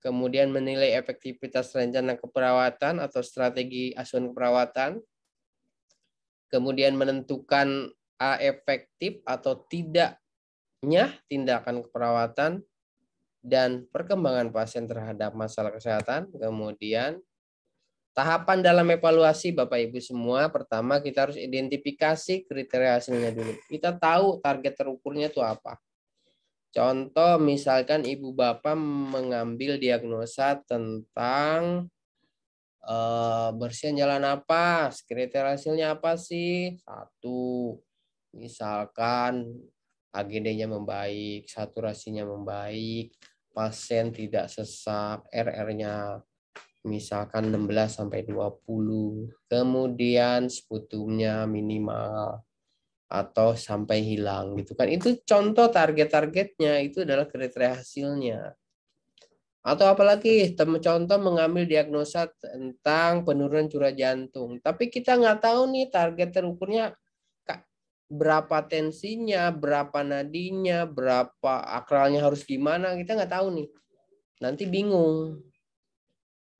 Speaker 1: kemudian menilai efektivitas rencana keperawatan atau strategi asuhan keperawatan, kemudian menentukan efektif atau tidaknya tindakan keperawatan dan perkembangan pasien terhadap masalah kesehatan, kemudian tahapan dalam evaluasi Bapak Ibu semua, pertama kita harus identifikasi kriteria hasilnya dulu. Kita tahu target terukurnya itu apa. Contoh misalkan Ibu Bapak mengambil diagnosa tentang Bersihan jalan napas, kriteria hasilnya apa sih? 1, misalkan AGD-nya membaik, saturasinya membaik, pasien tidak sesak, RR-nya misalkan 16 sampai 20, kemudian sputumnya minimal atau sampai hilang gitu kan. Itu contoh target-targetnya, itu adalah kriteria hasilnya. Atau apalagi contoh mengambil diagnosa tentang penurunan curah jantung. Tapi kita nggak tahu nih target terukurnya berapa tensinya, berapa nadinya, berapa akralnya harus gimana. Kita nggak tahu nih. Nanti bingung.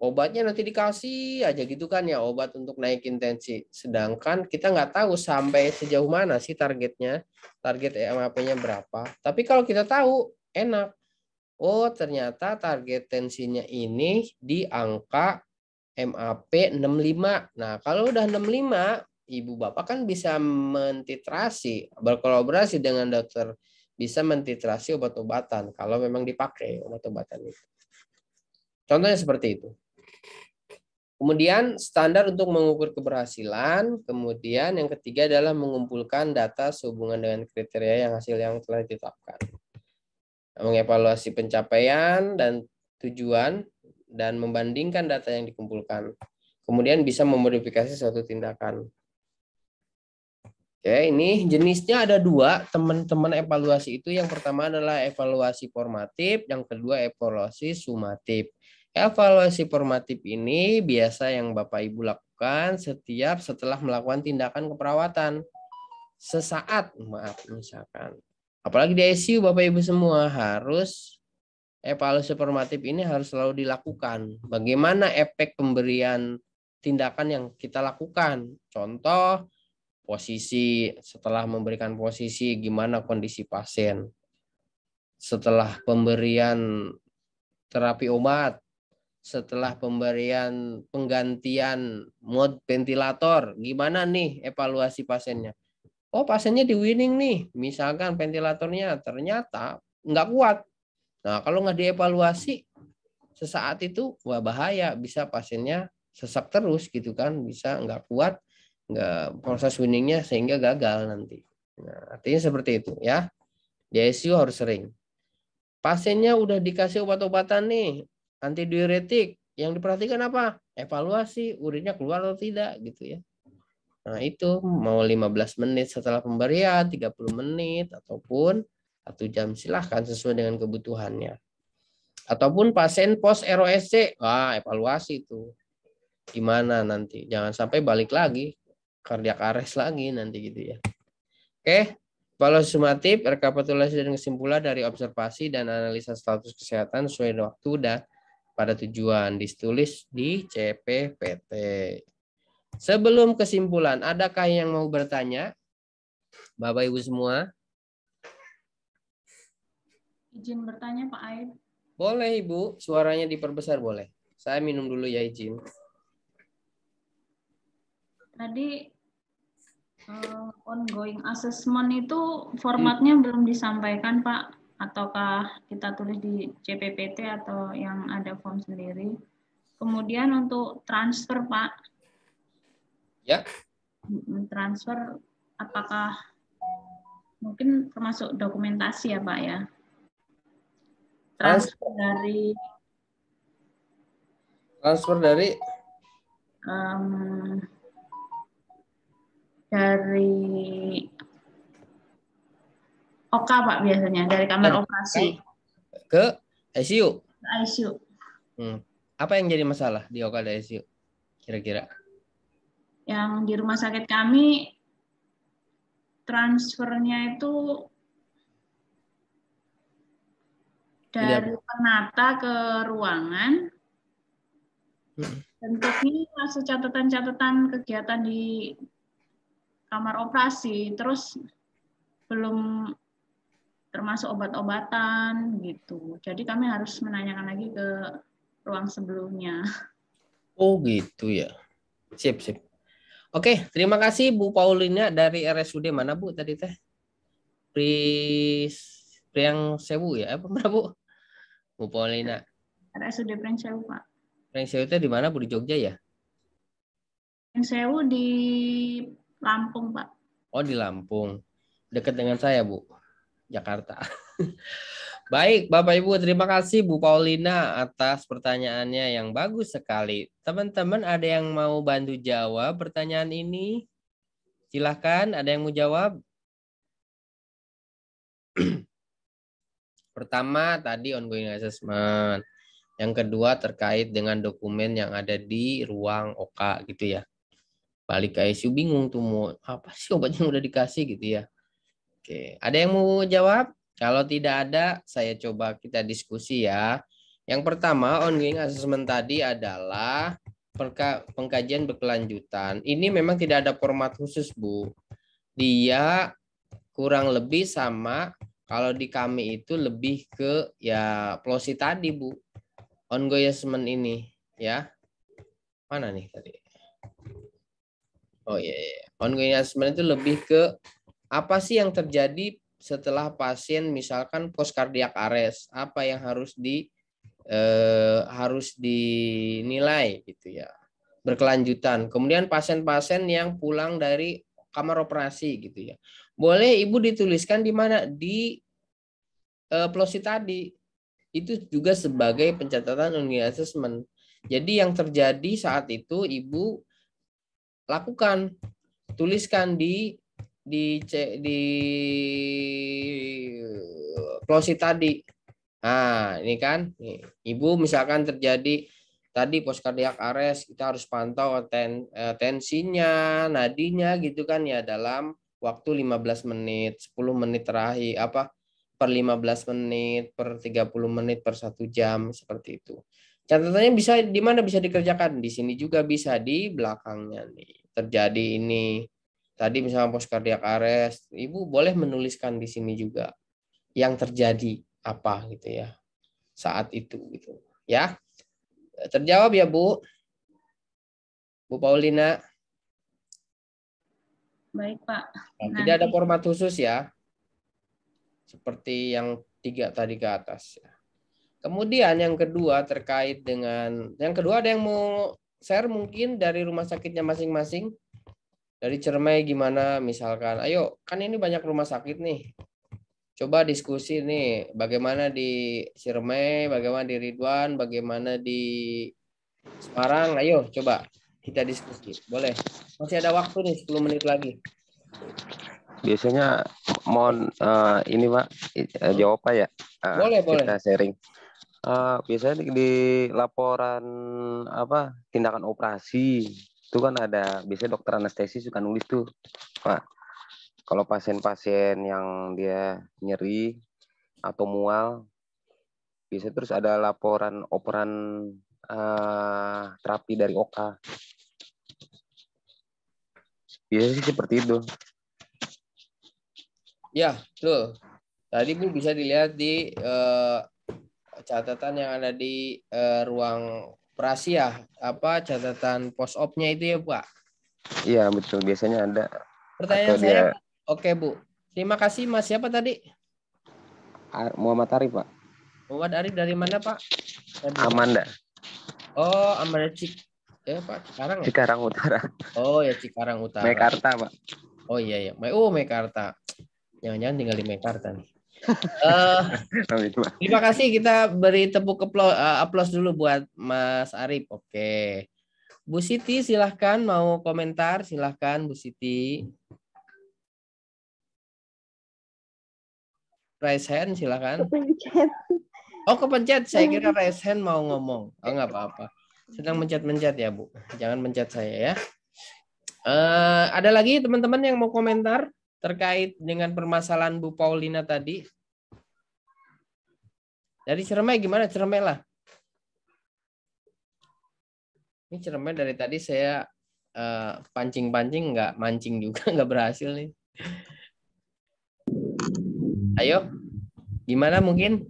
Speaker 1: Obatnya nanti dikasih aja gitu kan ya, obat untuk naikin tensi. Sedangkan kita nggak tahu sampai sejauh mana sih targetnya. Target MAP-nya berapa. Tapi kalau kita tahu, enak. Oh, ternyata target tensinya ini di angka MAP 65. Nah, kalau udah 65, ibu bapak kan bisa mentitrasi, berkolaborasi dengan dokter, bisa mentitrasi obat-obatan kalau memang dipakai obat-obatan itu. Contohnya seperti itu. Kemudian standar untuk mengukur keberhasilan. Kemudian yang ketiga adalah mengumpulkan data sehubungan dengan kriteria hasil yang telah ditetapkan. Mengevaluasi pencapaian dan tujuan dan membandingkan data yang dikumpulkan. Kemudian bisa memodifikasi suatu tindakan. Oke, ini jenisnya ada 2, teman-teman evaluasi itu. Yang pertama adalah evaluasi formatif, yang kedua evaluasi sumatif. Evaluasi formatif ini biasa yang Bapak Ibu lakukan setiap setelah melakukan tindakan keperawatan. Sesaat, maaf misalkan. Apalagi di ICU Bapak Ibu semua harus evaluasi formatif ini harus selalu dilakukan. Bagaimana efek pemberian tindakan yang kita lakukan? Contoh, posisi, setelah memberikan posisi gimana kondisi pasien. Setelah pemberian terapi obat, setelah pemberian penggantian mode ventilator, gimana nih evaluasi pasiennya? Oh, pasiennya di winning nih, misalkan ventilatornya ternyata nggak kuat. Nah, kalau nggak dievaluasi sesaat itu, wah bahaya, bisa pasiennya sesak terus gitu kan, bisa nggak kuat, nggak proses winningnya sehingga gagal nanti. Nah, artinya seperti itu ya. Di ICU harus sering. Pasiennya udah dikasih obat-obatan nih, antidiuretik, yang diperhatikan apa? Evaluasi, urinnya keluar atau tidak gitu ya. Nah, itu mau 15 menit setelah pemberian, 30 menit, ataupun 1 jam, silahkan sesuai dengan kebutuhannya. Ataupun pasien post ROSC, evaluasi itu. Gimana nanti? Jangan sampai balik lagi, kardiak arrest lagi nanti gitu ya. Oke, evaluasi sumatif, rekapitulasi dan kesimpulan dari observasi dan analisa status kesehatan sesuai waktu dan pada tujuan, ditulis di CPPT. Sebelum kesimpulan, adakah yang mau bertanya? Bapak Ibu semua?
Speaker 7: Izin bertanya Pak Aib.
Speaker 1: Boleh Ibu, suaranya diperbesar boleh. Saya minum dulu ya, izin.
Speaker 7: Tadi ongoing assessment itu formatnya belum disampaikan Pak, ataukah kita tulis di CPPT atau yang ada form sendiri? Kemudian untuk transfer Pak.
Speaker 1: Ya.
Speaker 7: Transfer apakah mungkin termasuk dokumentasi ya Pak ya? Transfer dari OK Pak biasanya, dari kamar operasi
Speaker 1: ke ICU.
Speaker 7: ICU.
Speaker 1: Apa yang jadi masalah di OK dan ICU kira-kira?
Speaker 7: Yang di rumah sakit kami transfernya itu dari penata ke ruangan. Bentuknya masih catatan-catatan kegiatan di kamar operasi, terus belum termasuk obat-obatan gitu. Jadi kami harus menanyakan lagi ke ruang sebelumnya. Oh gitu ya. Sip, sip. Oke, terima kasih Bu Paulina dari RSUD mana Bu tadi teh? Priang Sewu ya? Apa Bu? Bu Paulina. RSUD Priang Sewu Pak. Priang Sewu itu di mana Bu, di Jogja ya?
Speaker 8: Sewu di Lampung, Pak.
Speaker 1: Oh, di Lampung. Dekat dengan saya, Bu. Jakarta. Baik, Bapak Ibu, terima kasih Bu Paulina atas pertanyaannya yang bagus sekali. Teman-teman ada yang mau bantu jawab pertanyaan ini? Silahkan, ada yang mau jawab? Pertama, tadi ongoing assessment. Yang kedua, terkait dengan dokumen yang ada di ruang OK gitu ya. Balik ke ICU bingung tuh mau apa sih obat yang udah dikasih gitu ya. Oke, ada yang mau jawab? Kalau tidak ada, saya coba kita diskusi ya. Yang pertama, ongoing assessment tadi adalah pengkajian berkelanjutan. Ini memang tidak ada format khusus, Bu. Dia kurang lebih sama, kalau di kami itu lebih ke ya plosi tadi, Bu. Ongoing assessment ini, ya. Mana nih tadi? Oh iya, ongoing assessment itu lebih ke apa sih yang terjadi setelah pasien misalkan post cardiac arrest, apa yang harus dinilai gitu ya, berkelanjutan. Kemudian pasien-pasien yang pulang dari kamar operasi gitu ya, boleh Ibu dituliskan di mana di plosi tadi, itu juga sebagai pencatatan ongoing assessment. Jadi yang terjadi saat itu Ibu lakukan, tuliskan di plosi tadi. Nah, ini kan, nih, Ibu misalkan terjadi tadi post cardiac arrest, kita harus pantau tensinya, nadinya gitu kan ya dalam waktu 15 menit, 10 menit terakhir, per 15 menit, per 30 menit, per 1 jam, seperti itu. Catatannya bisa di mana bisa dikerjakan? Di sini juga bisa, di belakangnya nih. Terjadi ini. Tadi misalnya post cardiac arrest, Ibu boleh menuliskan di sini juga yang terjadi apa gitu ya saat itu gitu ya. Terjawab ya Bu Paulina?
Speaker 8: Baik, Pak.
Speaker 1: Nah, tidak ada format khusus ya, seperti yang 3 tadi ke atas. Kemudian yang kedua terkait dengan yang kedua, ada yang mau share mungkin dari rumah sakitnya masing-masing? Dari Ciremai gimana misalkan, ayo kan ini banyak rumah sakit nih, coba diskusi nih bagaimana di Ciremai, bagaimana di Ridwan, bagaimana di Semarang, ayo coba kita diskusi, boleh, masih ada waktu nih 10 menit lagi.
Speaker 3: Biasanya mohon ini Pak jawab Pak ya.
Speaker 1: Boleh.
Speaker 3: Kita sharing. Biasanya di laporan tindakan operasi itu kan ada, biasanya dokter anestesi suka nulis tuh Pak, kalau pasien-pasien yang dia nyeri atau mual, biasanya terus ada laporan operan terapi dari OK. Biasanya sih seperti itu. Ya, tuh. Tadi Bu bisa dilihat di catatan yang ada di ruang operasi ya, catatan post op-nya itu ya, Pak? Iya, betul. Biasanya ada. Pertanyaan saya, oke, Bu. Terima kasih, Mas. Siapa tadi? Muhammad Arif, Pak. Muhammad Arif dari mana, Pak? Amanda. Oh, Amanda Pak, Cikarang ya? Cikarang Utara. Oh, ya Cikarang Utara. Mekarta, Pak. Oh, iya. Mekarta. Jangan-jangan tinggal di Mekarta nih. Terima kasih, kita beri tepuk aplaus dulu buat Mas Arif. Oke. Bu Siti silahkan mau komentar, silahkan Bu Siti. Raise hand silahkan. Kepencet. Oh kepencet, saya kira raise hand mau ngomong. Oh nggak apa-apa. Sedang mencet-mencet ya Bu. Jangan mencet saya ya. Ada lagi teman-teman yang mau komentar terkait dengan permasalahan Bu Paulina tadi? Dari Ciremai gimana? Ciremai lah. Ini Ciremai dari tadi saya pancing-pancing, nggak mancing juga, nggak berhasil nih. Ayo, gimana mungkin?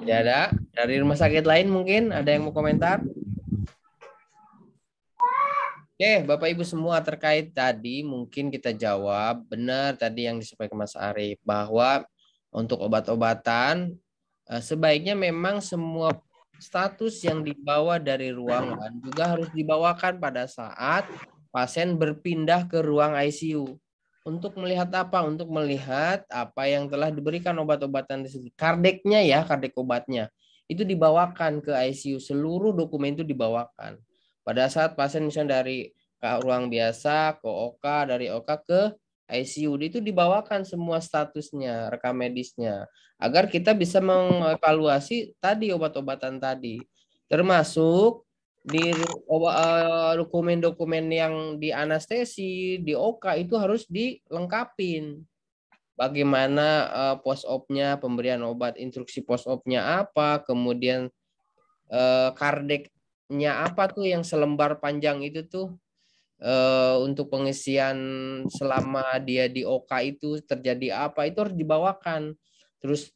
Speaker 3: Tidak ada. Dari rumah sakit lain mungkin ada yang mau komentar? Oke, Bapak Ibu semua, terkait tadi mungkin kita jawab benar tadi yang disampaikan Mas Arif, bahwa untuk obat-obatan sebaiknya memang semua status yang dibawa dari ruangan juga harus dibawakan pada saat pasien berpindah ke ruang ICU. Untuk melihat apa? Untuk melihat apa yang telah diberikan obat-obatan di situ. Kardeknya ya, kardek obatnya. Itu dibawakan ke ICU. Seluruh dokumen itu dibawakan. Pada saat pasien misalnya dari ruang biasa ke OK, dari OK ke ICU, itu dibawakan semua statusnya, rekam medisnya. Agar kita bisa mengevaluasi tadi obat-obatan tadi. Termasuk di dokumen-dokumen yang di anestesi, di OK itu harus dilengkapin. Bagaimana post-op-nya, pemberian obat, instruksi post-op-nya apa, kemudian kardeknya apa tuh yang selembar panjang itu tuh, untuk pengisian selama dia di OK itu terjadi apa, itu harus dibawakan. Terus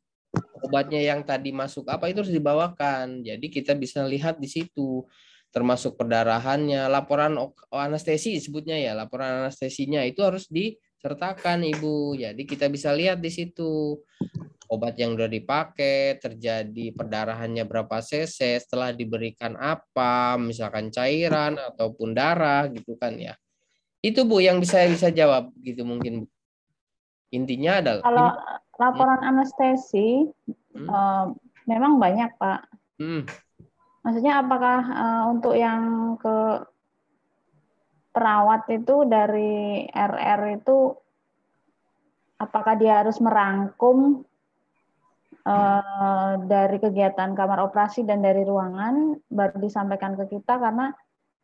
Speaker 3: obatnya yang tadi masuk apa itu harus dibawakan. Jadi kita bisa lihat di situ. Termasuk perdarahannya, laporan anestesi sebutnya ya, laporan anestesinya itu harus disertakan Ibu. Jadi kita bisa lihat di situ obat yang udah dipakai, terjadi perdarahannya berapa cc, setelah diberikan apa, misalkan cairan ataupun darah gitu kan ya. Itu Bu yang bisa jawab gitu mungkin Bu. Intinya adalah
Speaker 8: kalau laporan anestesi memang banyak Pak. Maksudnya apakah untuk yang ke perawat itu dari RR itu apakah dia harus merangkum dari kegiatan kamar operasi dan dari ruangan baru disampaikan ke kita, karena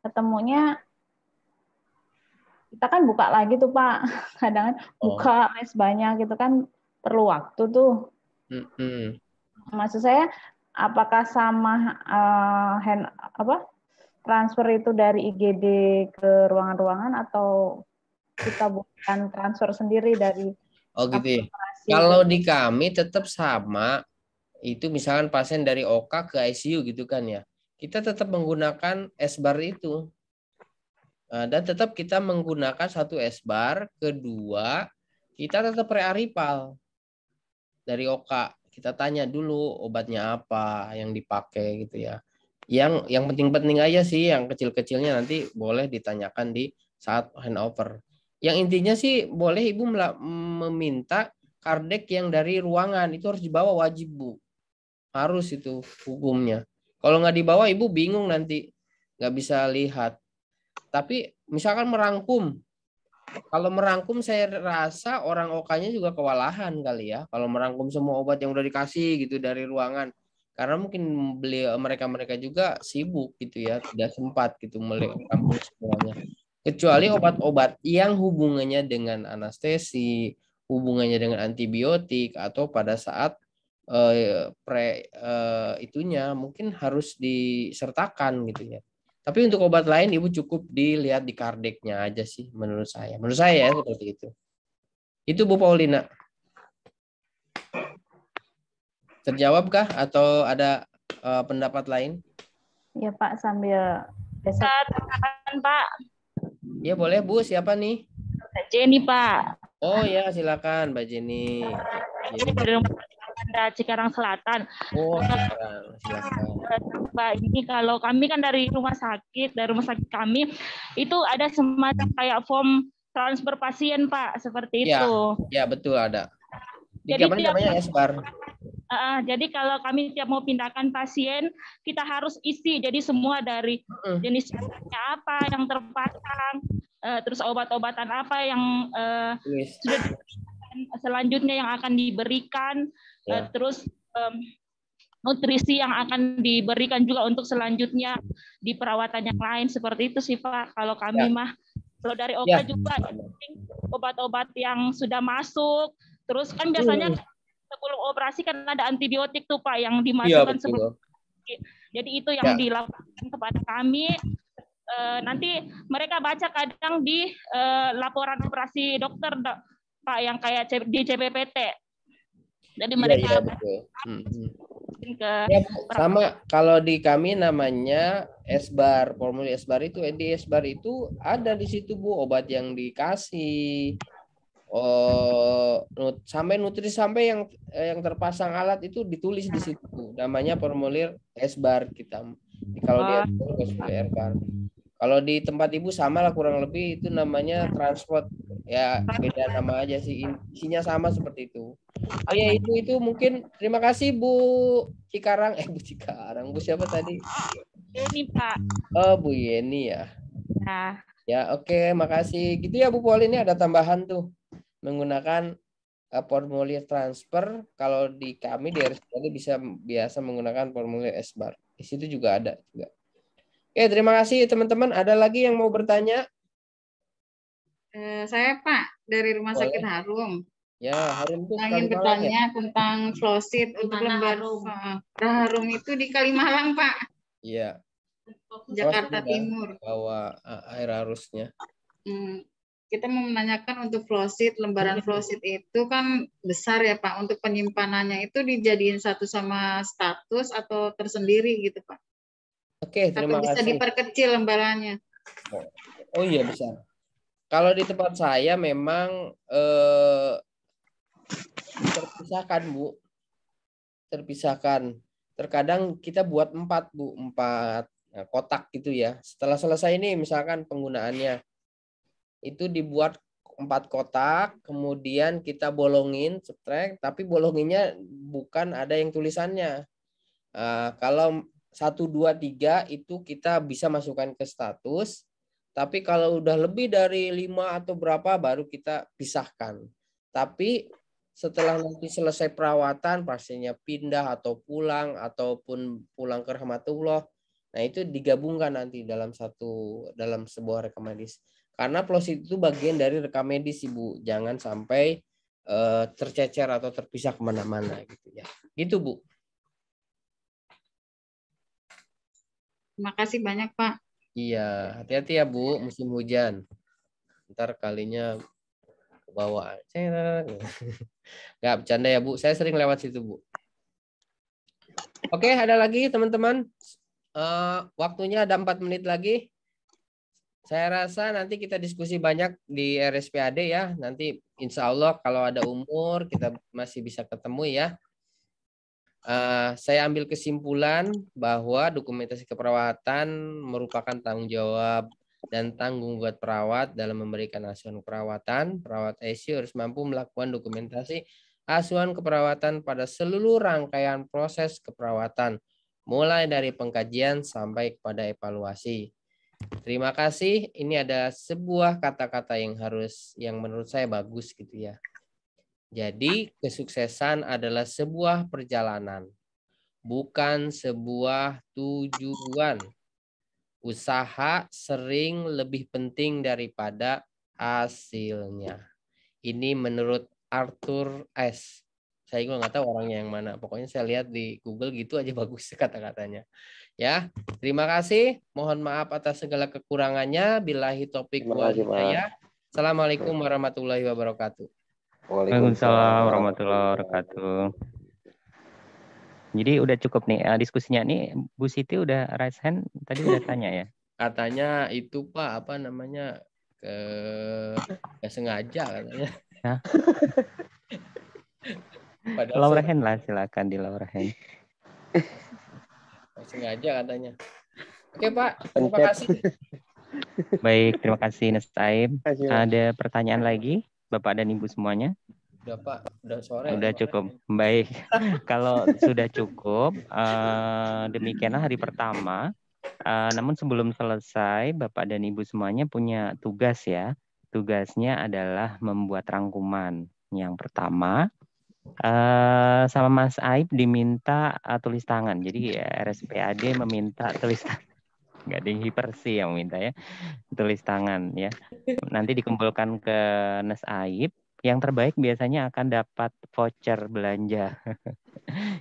Speaker 8: ketemunya kita kan buka lagi tuh Pak, kadang buka les banyak gitu kan perlu waktu tuh. Maksud saya apakah sama transfer itu dari IGD ke ruangan-ruangan atau kita bukan transfer sendiri dari
Speaker 3: gitu ya. Kalau di kami tetap sama, itu misalkan pasien dari OK ke ICU gitu kan ya. Kita tetap menggunakan S-bar itu. Dan tetap kita menggunakan satu S-bar, kedua kita tetap pre-aripal dari OK. Kita tanya dulu obatnya apa yang dipakai gitu ya. Yang penting-penting aja sih, yang kecil-kecilnya nanti boleh ditanyakan di saat handover. Yang intinya sih boleh Ibu meminta kardek yang dari ruangan, itu harus dibawa, wajib Bu. Harus itu hukumnya. Kalau nggak dibawa Ibu bingung nanti, nggak bisa lihat. Tapi misalkan merangkum, kalau merangkum saya rasa orang OK-nya juga kewalahan kali ya. Kalau merangkum semua obat yang udah dikasih gitu dari ruangan. Karena mungkin mereka juga sibuk gitu ya, tidak sempat gitu merangkum semuanya. Kecuali obat-obat yang hubungannya dengan anestesi, hubungannya dengan antibiotik, atau pada saat itunya mungkin harus disertakan gitu ya. Tapi untuk obat lain Ibu cukup dilihat di kardeknya aja sih menurut saya. Menurut saya ya seperti itu. Itu Bu Paulina. Terjawabkah atau ada pendapat lain?
Speaker 8: Ya Pak, sambil
Speaker 7: Pak.
Speaker 3: Ya boleh Bu, siapa nih?
Speaker 7: Mbak Jenny Pak.
Speaker 3: Oh ya silakan Mbak Jenny.
Speaker 7: Cikarang Selatan.
Speaker 3: Oh, silakan.
Speaker 7: Mbak, ini kalau kami kan dari rumah sakit kami itu ada semacam kayak form transfer pasien Pak, seperti itu.
Speaker 3: Ya betul ada. Di kami namanya S-bar.
Speaker 7: Jadi kalau kami tiap mau pindahkan pasien, kita harus isi. Jadi semua dari jenis apa yang terpasang, terus obat-obatan apa yang sudah selanjutnya yang akan diberikan, terus nutrisi yang akan diberikan juga untuk selanjutnya di perawatan yang lain, seperti itu sih Pak. Kalau kami mah, kalau dari OK juga obat-obat yang sudah masuk, terus kan biasanya sebelum operasi kan ada antibiotik tuh Pak yang dimasukkan sebelum. Jadi itu yang dilakukan kepada kami. Nanti mereka baca kadang di laporan operasi dokter Pak yang kayak di CPPT. Jadi mereka
Speaker 3: sama kalau di kami namanya S-bar, formulir S-bar itu, di S-bar itu ada di situ Bu obat yang dikasih, sampai nutrisi sampai yang terpasang alat itu ditulis di situ. Namanya formulir S-bar kita. Kalau dia S-bar. Kalau di tempat Ibu sama lah kurang lebih itu namanya transport. Ya beda nama aja sih, isinya sama seperti itu. Oh ya itu mungkin terima kasih Bu Cikarang, Bu Cikarang, Bu siapa tadi?
Speaker 7: Ini Pak.
Speaker 3: Oh Bu Yeni ya.
Speaker 7: Nah.
Speaker 3: Ya oke, makasih. Gitu ya Bu Pol, ini ada tambahan tuh menggunakan formulir transfer. Kalau di kami di RSPAD biasa menggunakan formulir S-bar. Di situ juga ada juga. Oke, terima kasih teman-teman. Ada lagi yang mau bertanya?
Speaker 4: Saya Pak dari Rumah Sakit Harum.
Speaker 3: Ya, Harum itu
Speaker 4: ingin bertanya tentang flowsheet untuk lembar Harum itu di Kalimalang Pak.
Speaker 3: Iya.
Speaker 4: Jakarta Timur.
Speaker 3: Bawa air arusnya.
Speaker 4: Kita mau menanyakan untuk flowsheet, lembaran flowsheet itu kan besar ya Pak. Untuk penyimpanannya itu dijadiin satu sama status atau tersendiri gitu Pak?
Speaker 3: Oke, terima kasih.
Speaker 4: Bisa diperkecil lembarannya.
Speaker 3: Oh iya bisa. Kalau di tempat saya memang terpisahkan Bu. Terpisahkan. Terkadang kita buat 4 Bu, 4 kotak gitu ya. Setelah selesai ini misalkan penggunaannya itu dibuat 4 kotak, kemudian kita bolongin, subtract, tapi bolonginnya bukan ada yang tulisannya. Kalau 1, 2, 3 itu kita bisa masukkan ke status, tapi kalau udah lebih dari 5 atau berapa baru kita pisahkan. Tapi setelah nanti selesai perawatan, pastinya pindah atau pulang ataupun pulang ke rahmatullah, nah itu digabungkan nanti dalam sebuah rekam medis. Karena flowsheet itu bagian dari rekam medis Ibu, jangan sampai tercecer atau terpisah kemana-mana gitu ya. Gitu Bu.
Speaker 4: Terima kasih banyak Pak.
Speaker 3: Iya, hati-hati ya Bu, musim hujan. Ntar kalinya ke bawah. Nggak bercanda ya Bu, saya sering lewat situ Bu. Oke, ada lagi teman-teman. Waktunya ada 4 menit lagi. Saya rasa nanti kita diskusi banyak di RSPAD ya. Nanti insya Allah kalau ada umur kita masih bisa ketemu ya. Saya ambil kesimpulan bahwa dokumentasi keperawatan merupakan tanggung jawab dan tanggung buat perawat dalam memberikan asuhan perawatan. Perawat ICU harus mampu melakukan dokumentasi asuhan keperawatan pada seluruh rangkaian proses keperawatan, mulai dari pengkajian sampai kepada evaluasi. Terima kasih. Ini ada sebuah kata-kata yang menurut saya bagus gitu ya. Jadi kesuksesan adalah sebuah perjalanan, bukan sebuah tujuan. Usaha sering lebih penting daripada hasilnya. Ini menurut Arthur S. Saya juga nggak tahu orangnya yang mana. Pokoknya saya lihat di Google gitu aja bagus kata-katanya. Ya, terima kasih. Mohon maaf atas segala kekurangannya. Billahi topik wal hidayah. Assalamualaikum warahmatullahi wabarakatuh.
Speaker 2: Waalaikumsalam warahmatullahi wabarakatuh. Jadi udah cukup nih diskusinya nih. Bu Siti udah raise hand tadi udah tanya ya.
Speaker 3: Katanya itu Pak apa namanya nggak sengaja katanya.
Speaker 2: Hah? Lower hand lah, silakan di lower hand.
Speaker 3: Sengaja katanya. Oke Pak, terima kasih.
Speaker 2: Baik, terima kasih Nastaim. Ada pertanyaan lagi Bapak dan Ibu semuanya?
Speaker 3: Udah Pak, udah sore.
Speaker 2: Udah cukup. Baik, kalau sudah cukup, demikianlah hari pertama. Namun sebelum selesai, Bapak dan Ibu semuanya punya tugas ya. Tugasnya adalah membuat rangkuman. Yang pertama, sama Mas Aib diminta tulis tangan. Jadi ya, RSPAD meminta tulis tangan. Nggak ada yang hipersi yang meminta ya. Tulis tangan ya. Nanti dikumpulkan ke Mas Aib. Yang terbaik biasanya akan dapat voucher belanja.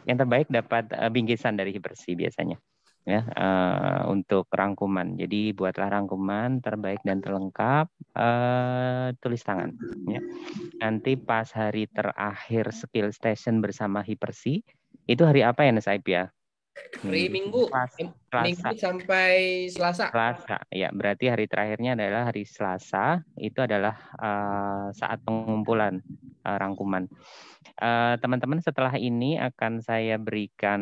Speaker 2: Yang terbaik dapat bingkisan dari hipersi biasanya. Ya, untuk rangkuman. Jadi buatlah rangkuman terbaik dan terlengkap, tulis tangan. Ya. Nanti pas hari terakhir skill station bersama hipersi, itu hari apa ya Mas Aib ya?
Speaker 1: Minggu sampai Selasa.
Speaker 2: Selasa, ya berarti hari terakhirnya adalah hari Selasa. Itu adalah saat pengumpulan rangkuman. Teman-teman, setelah ini akan saya berikan